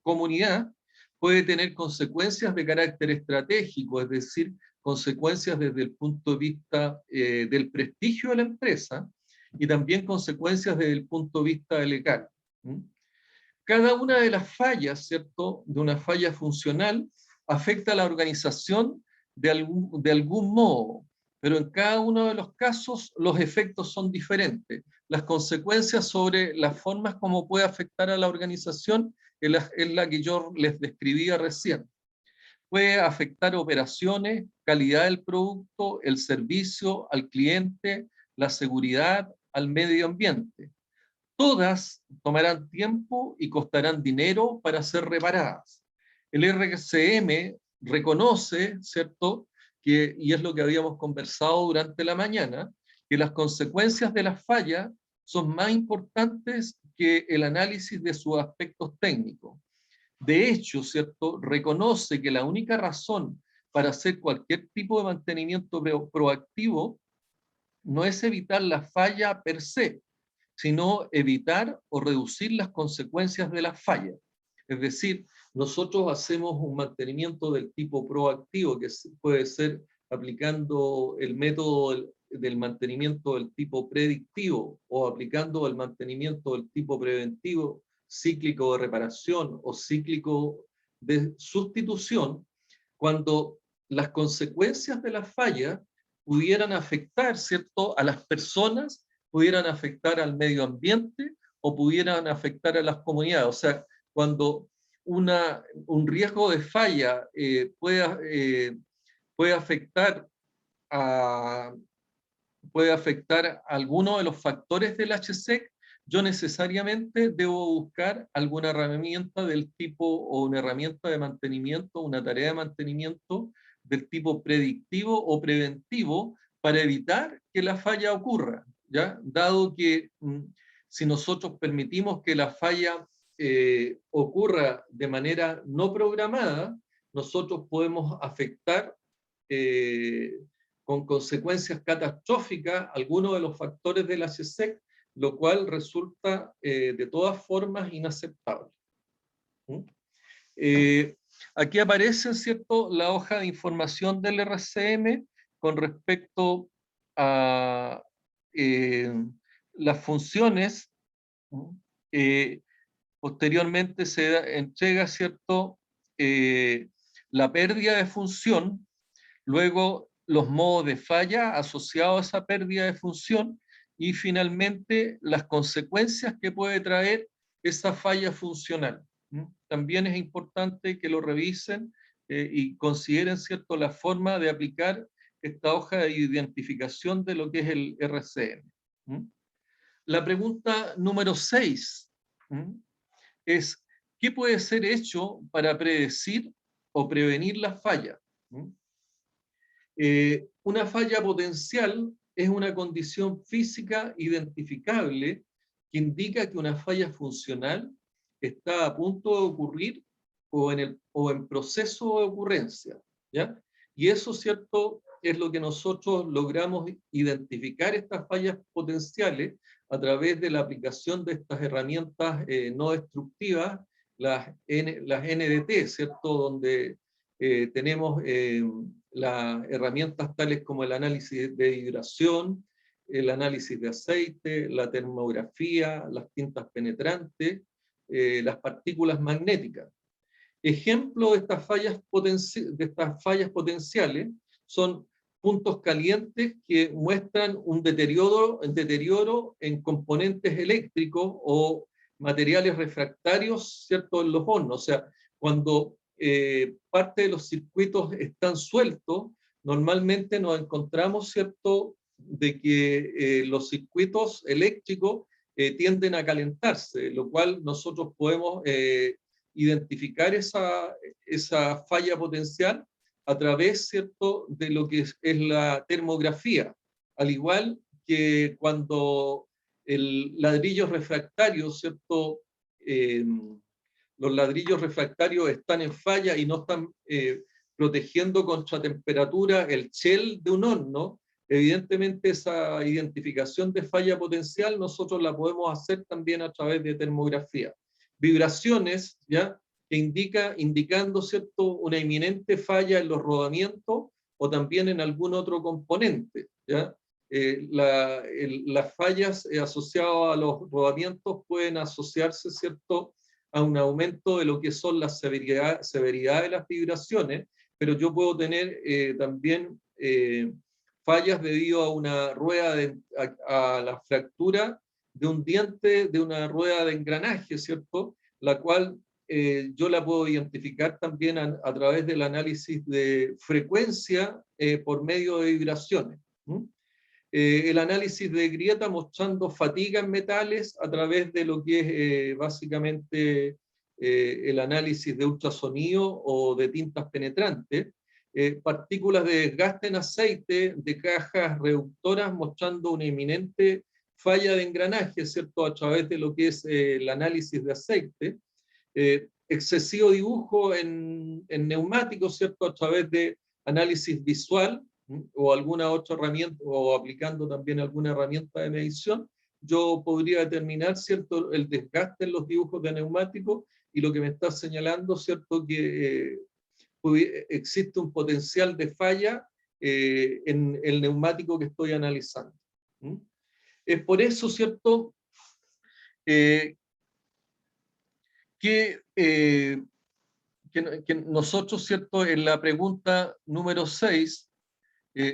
comunidad, puede tener consecuencias de carácter estratégico, es decir, consecuencias desde el punto de vista del prestigio de la empresa y también consecuencias desde el punto de vista legal. Cada una de las fallas, ¿cierto?, de una falla funcional afecta a la organización de algún modo, pero en cada uno de los casos los efectos son diferentes. Las consecuencias sobre las formas como puede afectar a la organización es la que yo les describía recién. Puede afectar operaciones, calidad del producto, el servicio al cliente, la seguridad, al medio ambiente. Todas tomarán tiempo y costarán dinero para ser reparadas. El RCM reconoce, ¿cierto?, y es lo que habíamos conversado durante la mañana, que las consecuencias de la falla son más importantes que el análisis de sus aspectos técnicos. De hecho, ¿cierto?, reconoce que la única razón para hacer cualquier tipo de mantenimiento proactivo no es evitar la falla per se, sino evitar o reducir las consecuencias de la falla. Es decir, nosotros hacemos un mantenimiento del tipo proactivo, que puede ser aplicando el método del mantenimiento del tipo predictivo o aplicando el mantenimiento del tipo preventivo, cíclico de reparación o cíclico de sustitución, cuando las consecuencias de la falla pudieran afectar, ¿cierto?, a las personas, pudieran afectar al medio ambiente o pudieran afectar a las comunidades. O sea, cuando un riesgo de falla puede afectar a alguno de los factores del HSEC, yo necesariamente debo buscar alguna herramienta del tipo, o una herramienta de mantenimiento, una tarea de mantenimiento del tipo predictivo o preventivo para evitar que la falla ocurra, ¿ya? Dado que si nosotros permitimos que la falla ocurra de manera no programada, nosotros podemos afectar con consecuencias catastróficas algunos de los factores del HSEC, lo cual resulta de todas formas inaceptable. Aquí aparece, ¿cierto?, la hoja de información del RCM con respecto a las funciones. eh, Posteriormente se entrega, ¿cierto?, la pérdida de función, luego los modos de falla asociados a esa pérdida de función y finalmente las consecuencias que puede traer esa falla funcional. También es importante que lo revisen y consideren, ¿cierto?, la forma de aplicar esta hoja de identificación de lo que es el RCM. La pregunta número 6 es, ¿qué puede ser hecho para predecir o prevenir la falla? Una falla potencial es una condición física identificable que indica que una falla funcional está a punto de ocurrir o en proceso de ocurrencia, ¿ya? Y eso, ¿cierto?, es lo que nosotros logramos identificar estas fallas potenciales a través de la aplicación de estas herramientas no destructivas, las NDT, ¿cierto?, donde tenemos las herramientas tales como el análisis de vibración, el análisis de aceite, la termografía, las tintas penetrantes, las partículas magnéticas. Ejemplo de estas fallas potenciales son puntos calientes que muestran un deterioro en componentes eléctricos o materiales refractarios, ¿cierto?, en los hornos. O sea, cuando parte de los circuitos están sueltos, normalmente nos encontramos, ¿cierto?, de que los circuitos eléctricos tienden a calentarse, lo cual nosotros podemos identificar esa falla potencial a través, ¿cierto?, de lo que es la termografía, al igual que cuando el ladrillo refractario, ¿cierto?, los ladrillos refractarios están en falla y no están protegiendo contra temperatura el shell de un horno, evidentemente esa identificación de falla potencial nosotros la podemos hacer también a través de termografía. Vibraciones, ¿ya?, que indicando, ¿cierto?, una inminente falla en los rodamientos o también en algún otro componente, ¿ya? Las fallas asociadas a los rodamientos pueden asociarse, ¿cierto?, a un aumento de lo que son las severidad de las vibraciones, pero yo puedo tener también fallas debido a una rueda, a la fractura de un diente de una rueda de engranaje, ¿cierto?, la cual yo la puedo identificar también a través del análisis de frecuencia por medio de vibraciones. El análisis de grieta mostrando fatiga en metales a través de lo que es básicamente el análisis de ultrasonido o de tintas penetrantes, partículas de desgaste en aceite de cajas reductoras mostrando una inminente falla de engranaje, ¿cierto?, a través de lo que es el análisis de aceite, excesivo dibujo en neumáticos, ¿cierto?, a través de análisis visual, o alguna otra herramienta, o aplicando también alguna herramienta de medición, yo podría determinar, ¿cierto?, el desgaste en los dibujos de neumáticos y lo que me está señalando, ¿cierto?, que existe un potencial de falla en el neumático que estoy analizando. Es por eso, ¿cierto?, que nosotros, ¿cierto?, en la pregunta número 6,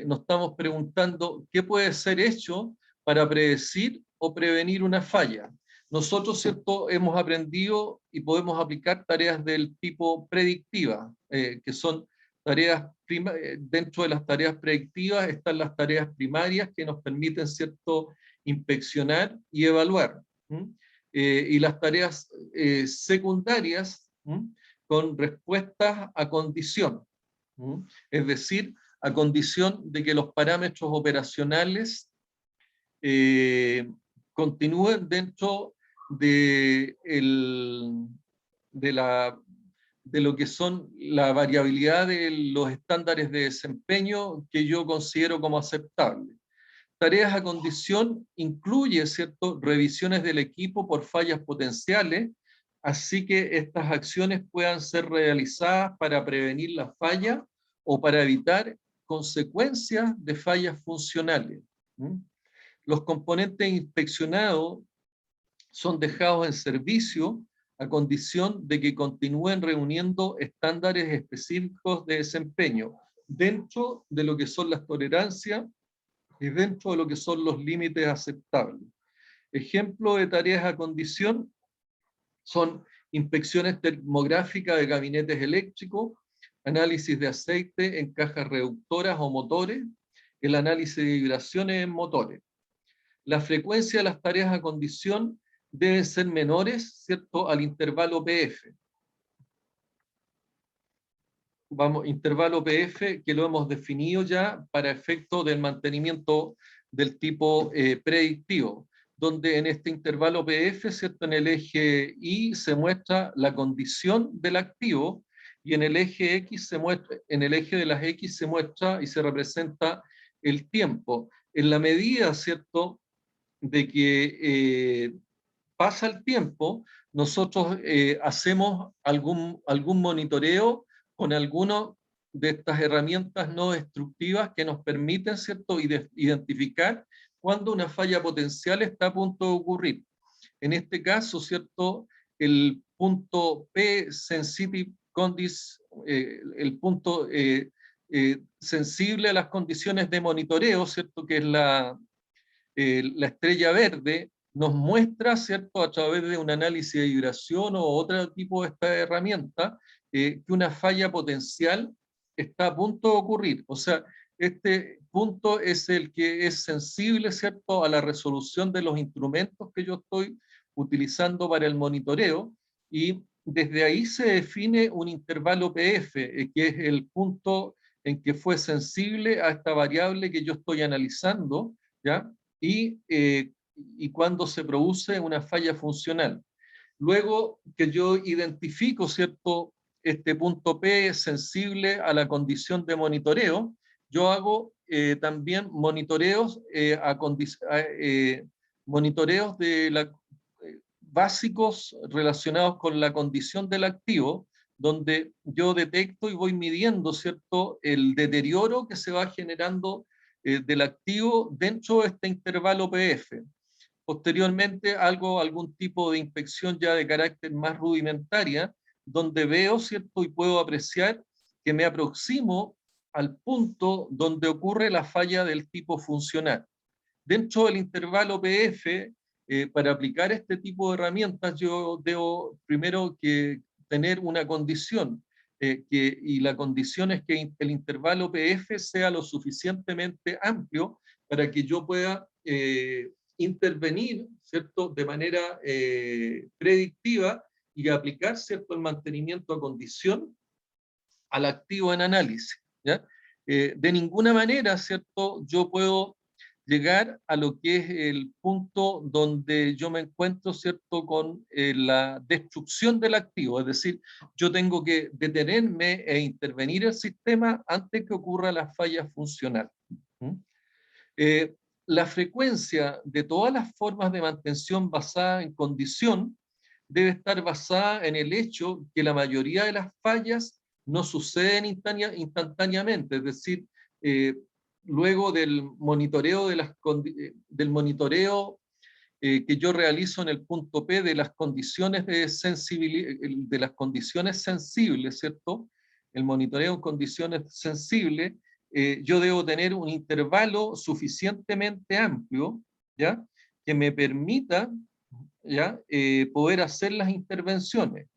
nos estamos preguntando qué puede ser hecho para predecir o prevenir una falla. Nosotros, ¿cierto?, hemos aprendido y podemos aplicar tareas del tipo predictiva, que son tareas dentro de las tareas predictivas están las tareas primarias que nos permiten, ¿cierto?, inspeccionar y evaluar. Y las tareas secundarias con respuestas a condición. Es decir, a condición de que los parámetros operacionales continúen dentro de, de lo que son la variabilidad de los estándares de desempeño que yo considero como aceptable. Tareas a condición incluye, ¿cierto?, revisiones del equipo por fallas potenciales, así que estas acciones puedan ser realizadas para prevenir la falla o para evitar consecuencias de fallas funcionales. Los componentes inspeccionados son dejados en servicio a condición de que continúen reuniendo estándares específicos de desempeño dentro de lo que son las tolerancias y dentro de lo que son los límites aceptables. Ejemplo de tareas a condición son inspecciones termográficas de gabinetes eléctricos, análisis de aceite en cajas reductoras o motores, el análisis de vibraciones en motores. La frecuencia de las tareas a condición deben ser menores, ¿cierto?, al intervalo PF. Vamos, intervalo PF que lo hemos definido ya para efecto del mantenimiento del tipo predictivo, donde en este intervalo PF, ¿cierto?, en el eje Y se muestra la condición del activo y en el eje X se muestra, en el eje de las X se muestra y se representa el tiempo. En la medida, ¿cierto?, de que pasa el tiempo, nosotros hacemos algún monitoreo con alguna de estas herramientas no destructivas que nos permiten, ¿cierto?, identificar cuando una falla potencial está a punto de ocurrir. En este caso, ¿cierto?, el punto P sensitive condition, el punto sensible a las condiciones de monitoreo, ¿cierto?, que es la estrella verde, nos muestra, ¿cierto?, a través de un análisis de vibración o otro tipo de esta herramienta, que una falla potencial está a punto de ocurrir. O sea, este punto es el que es sensible, ¿cierto?, a la resolución de los instrumentos que yo estoy utilizando para el monitoreo, y desde ahí se define un intervalo PF, que es el punto en que fue sensible a esta variable que yo estoy analizando, ¿ya? Y cuando se produce una falla funcional. Luego que yo identifico, ¿cierto?, este punto P sensible a la condición de monitoreo, yo hago también monitoreos, monitoreos básicos relacionados con la condición del activo, donde yo detecto y voy midiendo, ¿cierto?, el deterioro que se va generando del activo dentro de este intervalo PF. Posteriormente algún tipo de inspección ya de carácter más rudimentaria, donde veo, ¿cierto?, y puedo apreciar que me aproximo al punto donde ocurre la falla del tipo funcional. Dentro del intervalo PF, para aplicar este tipo de herramientas, yo debo primero que tener una condición, y la condición es que el intervalo PF sea lo suficientemente amplio para que yo pueda intervenir, ¿cierto?, de manera predictiva y aplicar, ¿cierto?, el mantenimiento a condición al activo en análisis, ¿ya? De ninguna manera, ¿cierto?, yo puedo llegar a lo que es el punto donde yo me encuentro, ¿cierto?, con la destrucción del activo, es decir, yo tengo que detenerme e intervenir el sistema antes que ocurra la falla funcional. La frecuencia de todas las formas de mantención basada en condición debe estar basada en el hecho que la mayoría de las fallas no suceden instantáneamente, es decir, luego del monitoreo, del monitoreo que yo realizo en el punto P de las condiciones de sensibilidad, de las condiciones sensibles, ¿cierto? El monitoreo en condiciones sensibles, yo debo tener un intervalo suficientemente amplio, ¿ya?, que me permita, ¿ya?, poder hacer las intervenciones.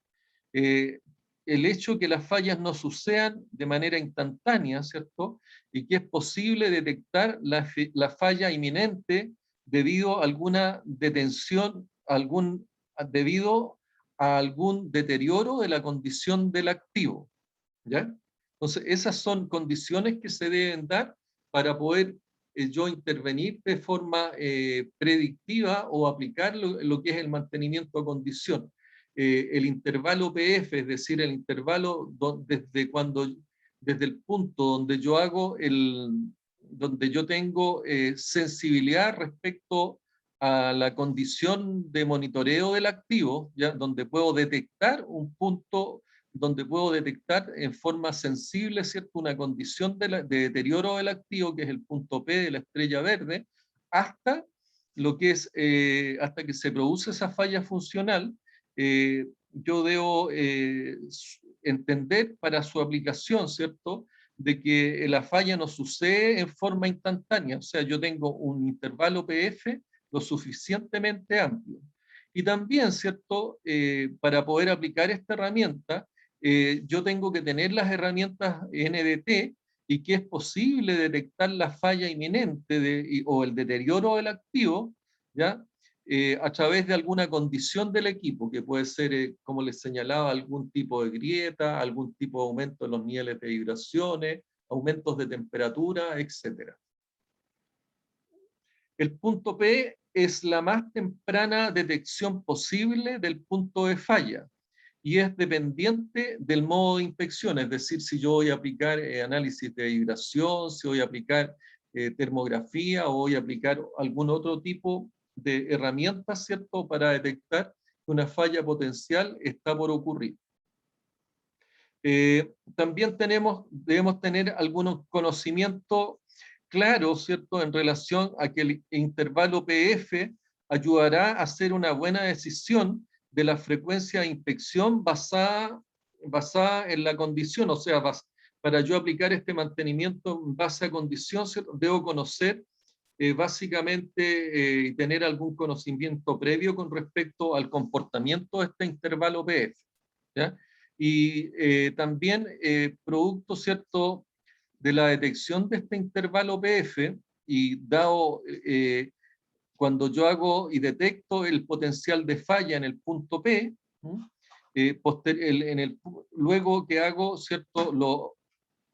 El hecho que las fallas no sucedan de manera instantánea, ¿cierto?, y que es posible detectar la falla inminente debido a alguna detención, debido a algún deterioro de la condición del activo, ¿ya? Entonces, esas son condiciones que se deben dar para poder yo intervenir de forma predictiva o aplicar lo que es el mantenimiento a condición. El intervalo PF, es decir, el intervalo desde el punto donde yo hago donde yo tengo sensibilidad respecto a la condición de monitoreo del activo, ¿ya? Donde puedo detectar un punto, donde puedo detectar en forma sensible, ¿cierto?, una condición de deterioro del activo, que es el punto P de la estrella verde, hasta lo que es, hasta que se produce esa falla funcional. Yo debo entender para su aplicación, ¿cierto?, de que la falla no sucede en forma instantánea, o sea, yo tengo un intervalo PF lo suficientemente amplio. Y también, ¿cierto?, para poder aplicar esta herramienta, yo tengo que tener las herramientas NDT y que es posible detectar la falla inminente o el deterioro del activo, ¿ya? A través de alguna condición del equipo, que puede ser, como les señalaba, algún tipo de grieta, algún tipo de aumento en los niveles de vibraciones, aumentos de temperatura, etc. El punto P es la más temprana detección posible del punto de falla y es dependiente del modo de inspección, es decir, si yo voy a aplicar análisis de vibración, si voy a aplicar termografía o voy a aplicar algún otro tipo de herramientas, ¿cierto?, para detectar que una falla potencial está por ocurrir. También debemos tener algunos conocimientos claros, ¿cierto?, en relación a que el intervalo PF ayudará a hacer una buena decisión de la frecuencia de inspección basada en la condición, o sea, para yo aplicar este mantenimiento en base a condición, ¿cierto?, debo conocer básicamente tener algún conocimiento previo con respecto al comportamiento de este intervalo PF, ¿ya? Y también producto, ¿cierto?, de la detección de este intervalo PF y dado cuando yo hago y detecto el potencial de falla en el punto P, luego que hago, ¿cierto?, los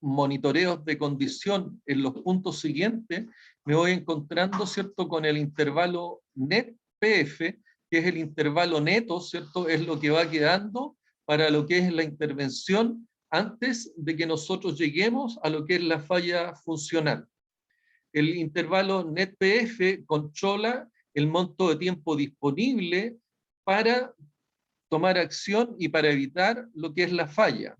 monitoreos de condición en los puntos siguientes, me voy encontrando, ¿cierto?, con el intervalo net PF, que es el intervalo neto, ¿cierto?, es lo que va quedando para lo que es la intervención antes de que nosotros lleguemos a lo que es la falla funcional. El intervalo net PF controla el monto de tiempo disponible para tomar acción y para evitar lo que es la falla,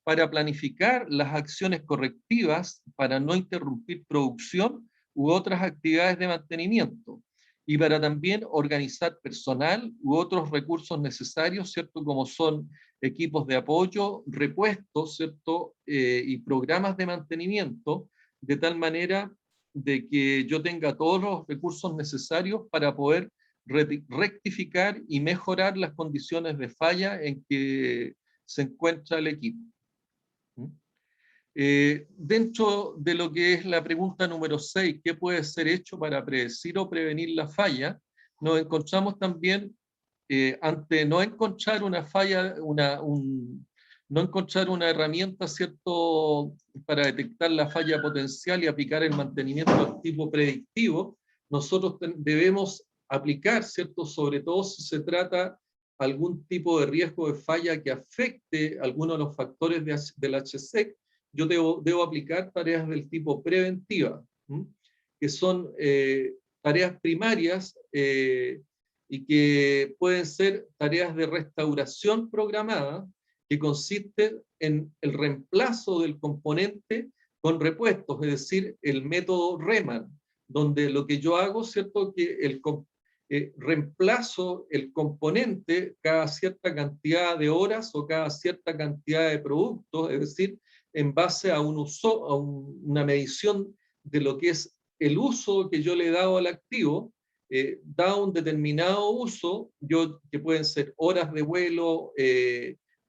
para planificar las acciones correctivas para no interrumpir producción u otras actividades de mantenimiento, y para también organizar personal u otros recursos necesarios, ¿cierto?, como son equipos de apoyo, repuestos, ¿cierto?, y programas de mantenimiento, de tal manera de que yo tenga todos los recursos necesarios para poder rectificar y mejorar las condiciones de falla en que se encuentra el equipo. Dentro de lo que es la pregunta número 6, ¿qué puede ser hecho para predecir o prevenir la falla? Nos encontramos también ante no encontrar una falla, no encontrar una herramienta, ¿cierto?, para detectar la falla potencial y aplicar el mantenimiento activo predictivo. Nosotros debemos aplicar, ¿cierto?, sobre todo si se trata algún tipo de riesgo de falla que afecte alguno de los factores del HSEC. Yo debo aplicar tareas del tipo preventiva, que son tareas primarias y que pueden ser tareas de restauración programada, que consisten en el reemplazo del componente con repuestos, es decir, el método Reman, donde lo que yo hago, ¿cierto?, que reemplazo el componente cada cierta cantidad de horas o cada cierta cantidad de productos, es decir, en base a una medición de lo que es el uso que yo le he dado al activo, dado un determinado uso, que pueden ser horas de vuelo,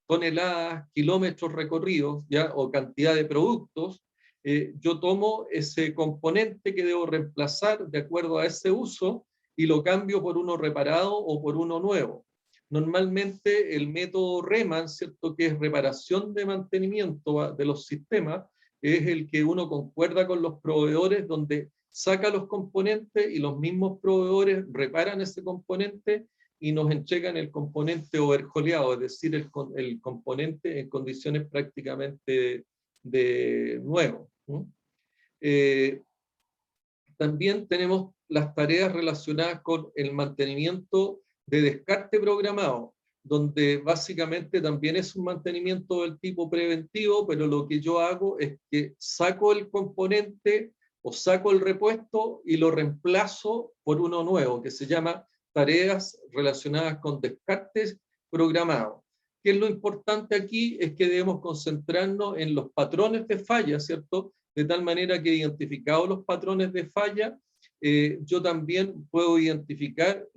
toneladas, kilómetros recorridos, ¿ya?, o cantidad de productos, yo tomo ese componente que debo reemplazar de acuerdo a ese uso y lo cambio por uno reparado o por uno nuevo. Normalmente el método Reman, ¿cierto?, que es reparación de mantenimiento de los sistemas, es el que uno concuerda con los proveedores, donde saca los componentes y los mismos proveedores reparan ese componente y nos entregan el componente overjoleado, es decir, el componente en condiciones prácticamente de nuevo. También tenemos las tareas relacionadas con el mantenimiento de descarte programado, donde básicamente también es un mantenimiento del tipo preventivo, pero lo que yo hago es que saco el componente o saco el repuesto y lo reemplazo por uno nuevo, que se llama tareas relacionadas con descartes programados. ¿Qué es lo importante aquí? Es que debemos concentrarnos en los patrones de falla, ¿cierto? De tal manera que identificados los patrones de falla, yo también puedo identificar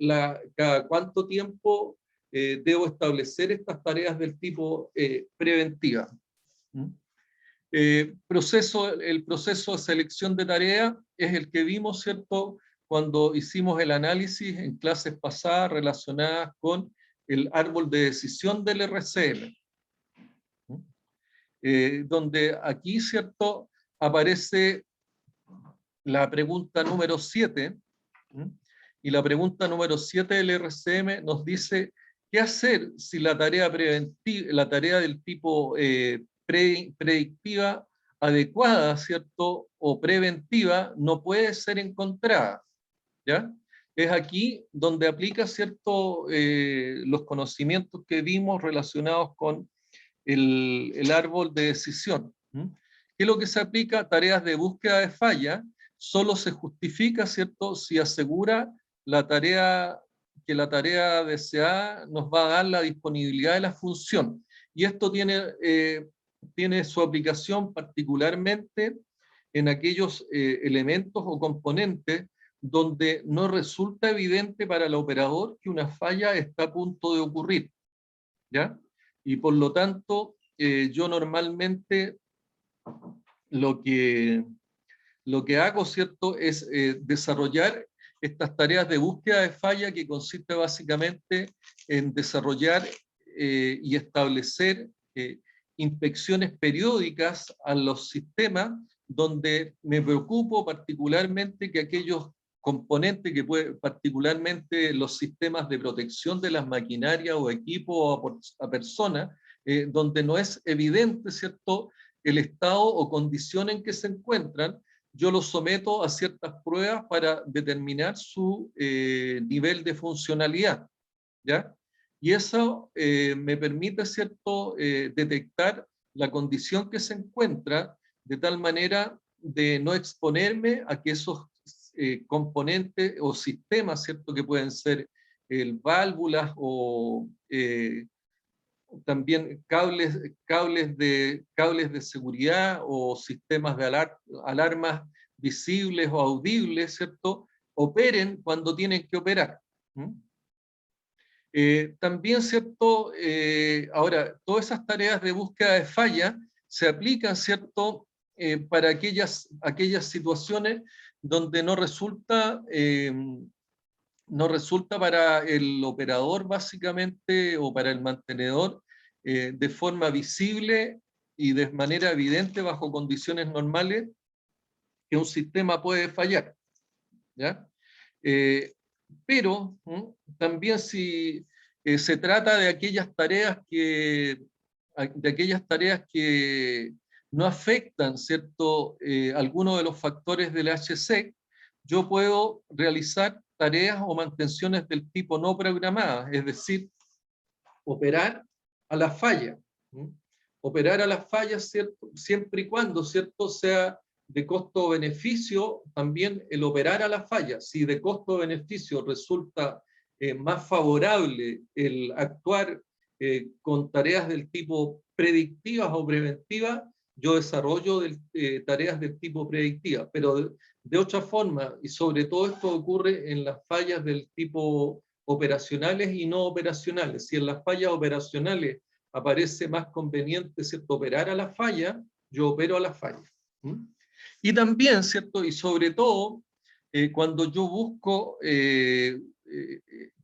cada cuánto tiempo debo establecer estas tareas del tipo preventiva. El proceso de selección de tarea es el que vimos, ¿cierto?, cuando hicimos el análisis en clases pasadas relacionadas con el árbol de decisión del RCM. Donde aquí, ¿cierto?, aparece la pregunta número 7, y la pregunta número 7 del RCM nos dice qué hacer si la tarea preventiva, la tarea del tipo predictiva adecuada, ¿cierto?, o preventiva no puede ser encontrada, ¿ya? Es aquí donde aplica, ¿cierto?, los conocimientos que vimos relacionados con el árbol de decisión. ¿Qué es lo que se aplica? Tareas de búsqueda de falla solo se justifica, ¿cierto?, si asegura que la tarea deseada nos va a dar la disponibilidad de la función. Y esto tiene su aplicación particularmente en aquellos elementos o componentes donde no resulta evidente para el operador que una falla está a punto de ocurrir, ¿ya? Y por lo tanto, yo normalmente lo que hago, ¿cierto?, es desarrollar estas tareas de búsqueda de falla, que consiste básicamente en desarrollar y establecer inspecciones periódicas a los sistemas, donde me preocupo particularmente que aquellos componentes particularmente los sistemas de protección de las maquinarias o equipos a personas, donde no es evidente, ¿cierto?, el estado o condición en que se encuentran, yo los someto a ciertas pruebas para determinar su nivel de funcionalidad, ¿ya? Y eso me permite, ¿cierto?, detectar la condición que se encuentra, de tal manera de no exponerme a que esos componentes o sistemas, ¿cierto?, que pueden ser válvulas o también cables de seguridad o sistemas de alarmas visibles o audibles, ¿cierto?, operen cuando tienen que operar. También, ¿cierto?, ahora, todas esas tareas de búsqueda de falla se aplican, ¿cierto?, para aquellas situaciones donde no resulta para el operador, básicamente, o para el mantenedor, de forma visible y de manera evidente, bajo condiciones normales, que un sistema puede fallar, ¿ya? Pero también si se trata de aquellas tareas que no afectan, ¿cierto?, algunos de los factores del HSEC, yo puedo realizar tareas o mantenciones del tipo no programadas, es decir, operar a la falla. Operar a las fallas, ¿cierto?, siempre y cuando, ¿cierto?, sea de costo-beneficio, también el operar a la falla. Si de costo-beneficio resulta más favorable el actuar con tareas del tipo predictivas o preventivas, yo desarrollo tareas del tipo predictiva, pero de otra forma, y sobre todo esto ocurre en las fallas del tipo operacionales y no operacionales. Si en las fallas operacionales aparece más conveniente, ¿cierto?, operar a la falla, yo opero a la falla. Y también, ¿cierto?, y sobre todo, cuando yo busco,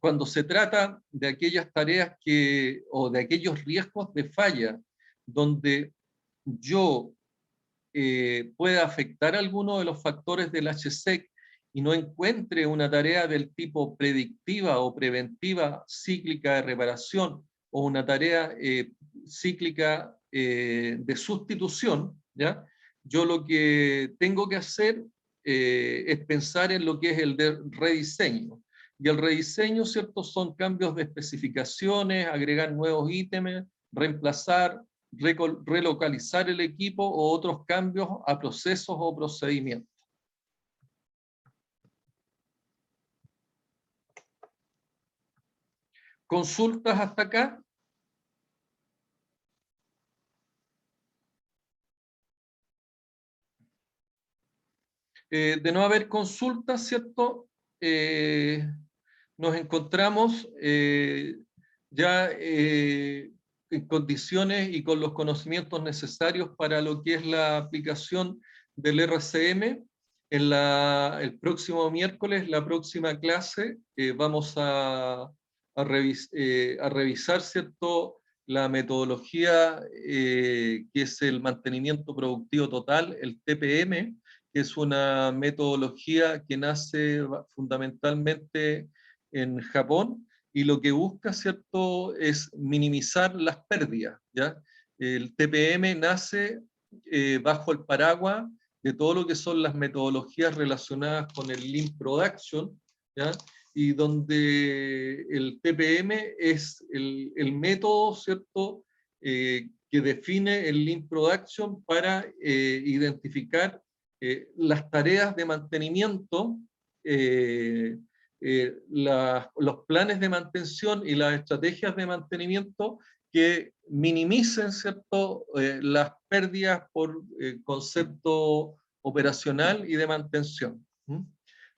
cuando se trata de aquellas tareas o de aquellos riesgos de falla, donde yo pueda afectar alguno de los factores del HSEC y no encuentre una tarea del tipo predictiva o preventiva cíclica de reparación o una tarea cíclica de sustitución, ¿ya? Yo lo que tengo que hacer es pensar en lo que es el rediseño. Y el rediseño, ¿cierto?, son cambios de especificaciones, agregar nuevos ítems, reemplazar, relocalizar el equipo o otros cambios a procesos o procedimientos. ¿Consultas hasta acá? De no haber consultas, ¿cierto? Nos encontramos ya en condiciones y con los conocimientos necesarios para lo que es la aplicación del RCM. El próximo miércoles, la próxima clase, vamos a revisar, ¿cierto?, la metodología que es el mantenimiento productivo total, el TPM, que es una metodología que nace fundamentalmente en Japón y lo que busca, ¿cierto?, es minimizar las pérdidas, ¿ya? El TPM nace bajo el paraguas de todo lo que son las metodologías relacionadas con el Lean Production, ¿ya? Y donde el TPM es el método, ¿cierto?, que define el Lean Production para identificar las tareas de mantenimiento, los planes de mantención y las estrategias de mantenimiento que minimicen, ¿cierto?, las pérdidas por concepto operacional y de mantención.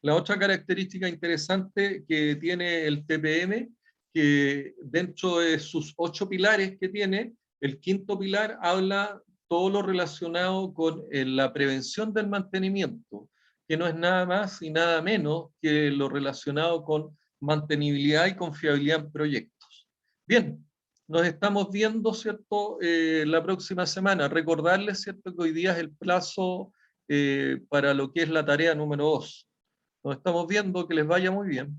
La otra característica interesante que tiene el TPM, que dentro de sus 8 pilares que tiene, el quinto pilar habla todo lo relacionado con la prevención del mantenimiento, que no es nada más y nada menos que lo relacionado con mantenibilidad y confiabilidad en proyectos. Bien, nos estamos viendo, ¿cierto?, la próxima semana. Recordarles, ¿cierto?, que hoy día es el plazo para lo que es la tarea número 2. Nos estamos viendo, que les vaya muy bien.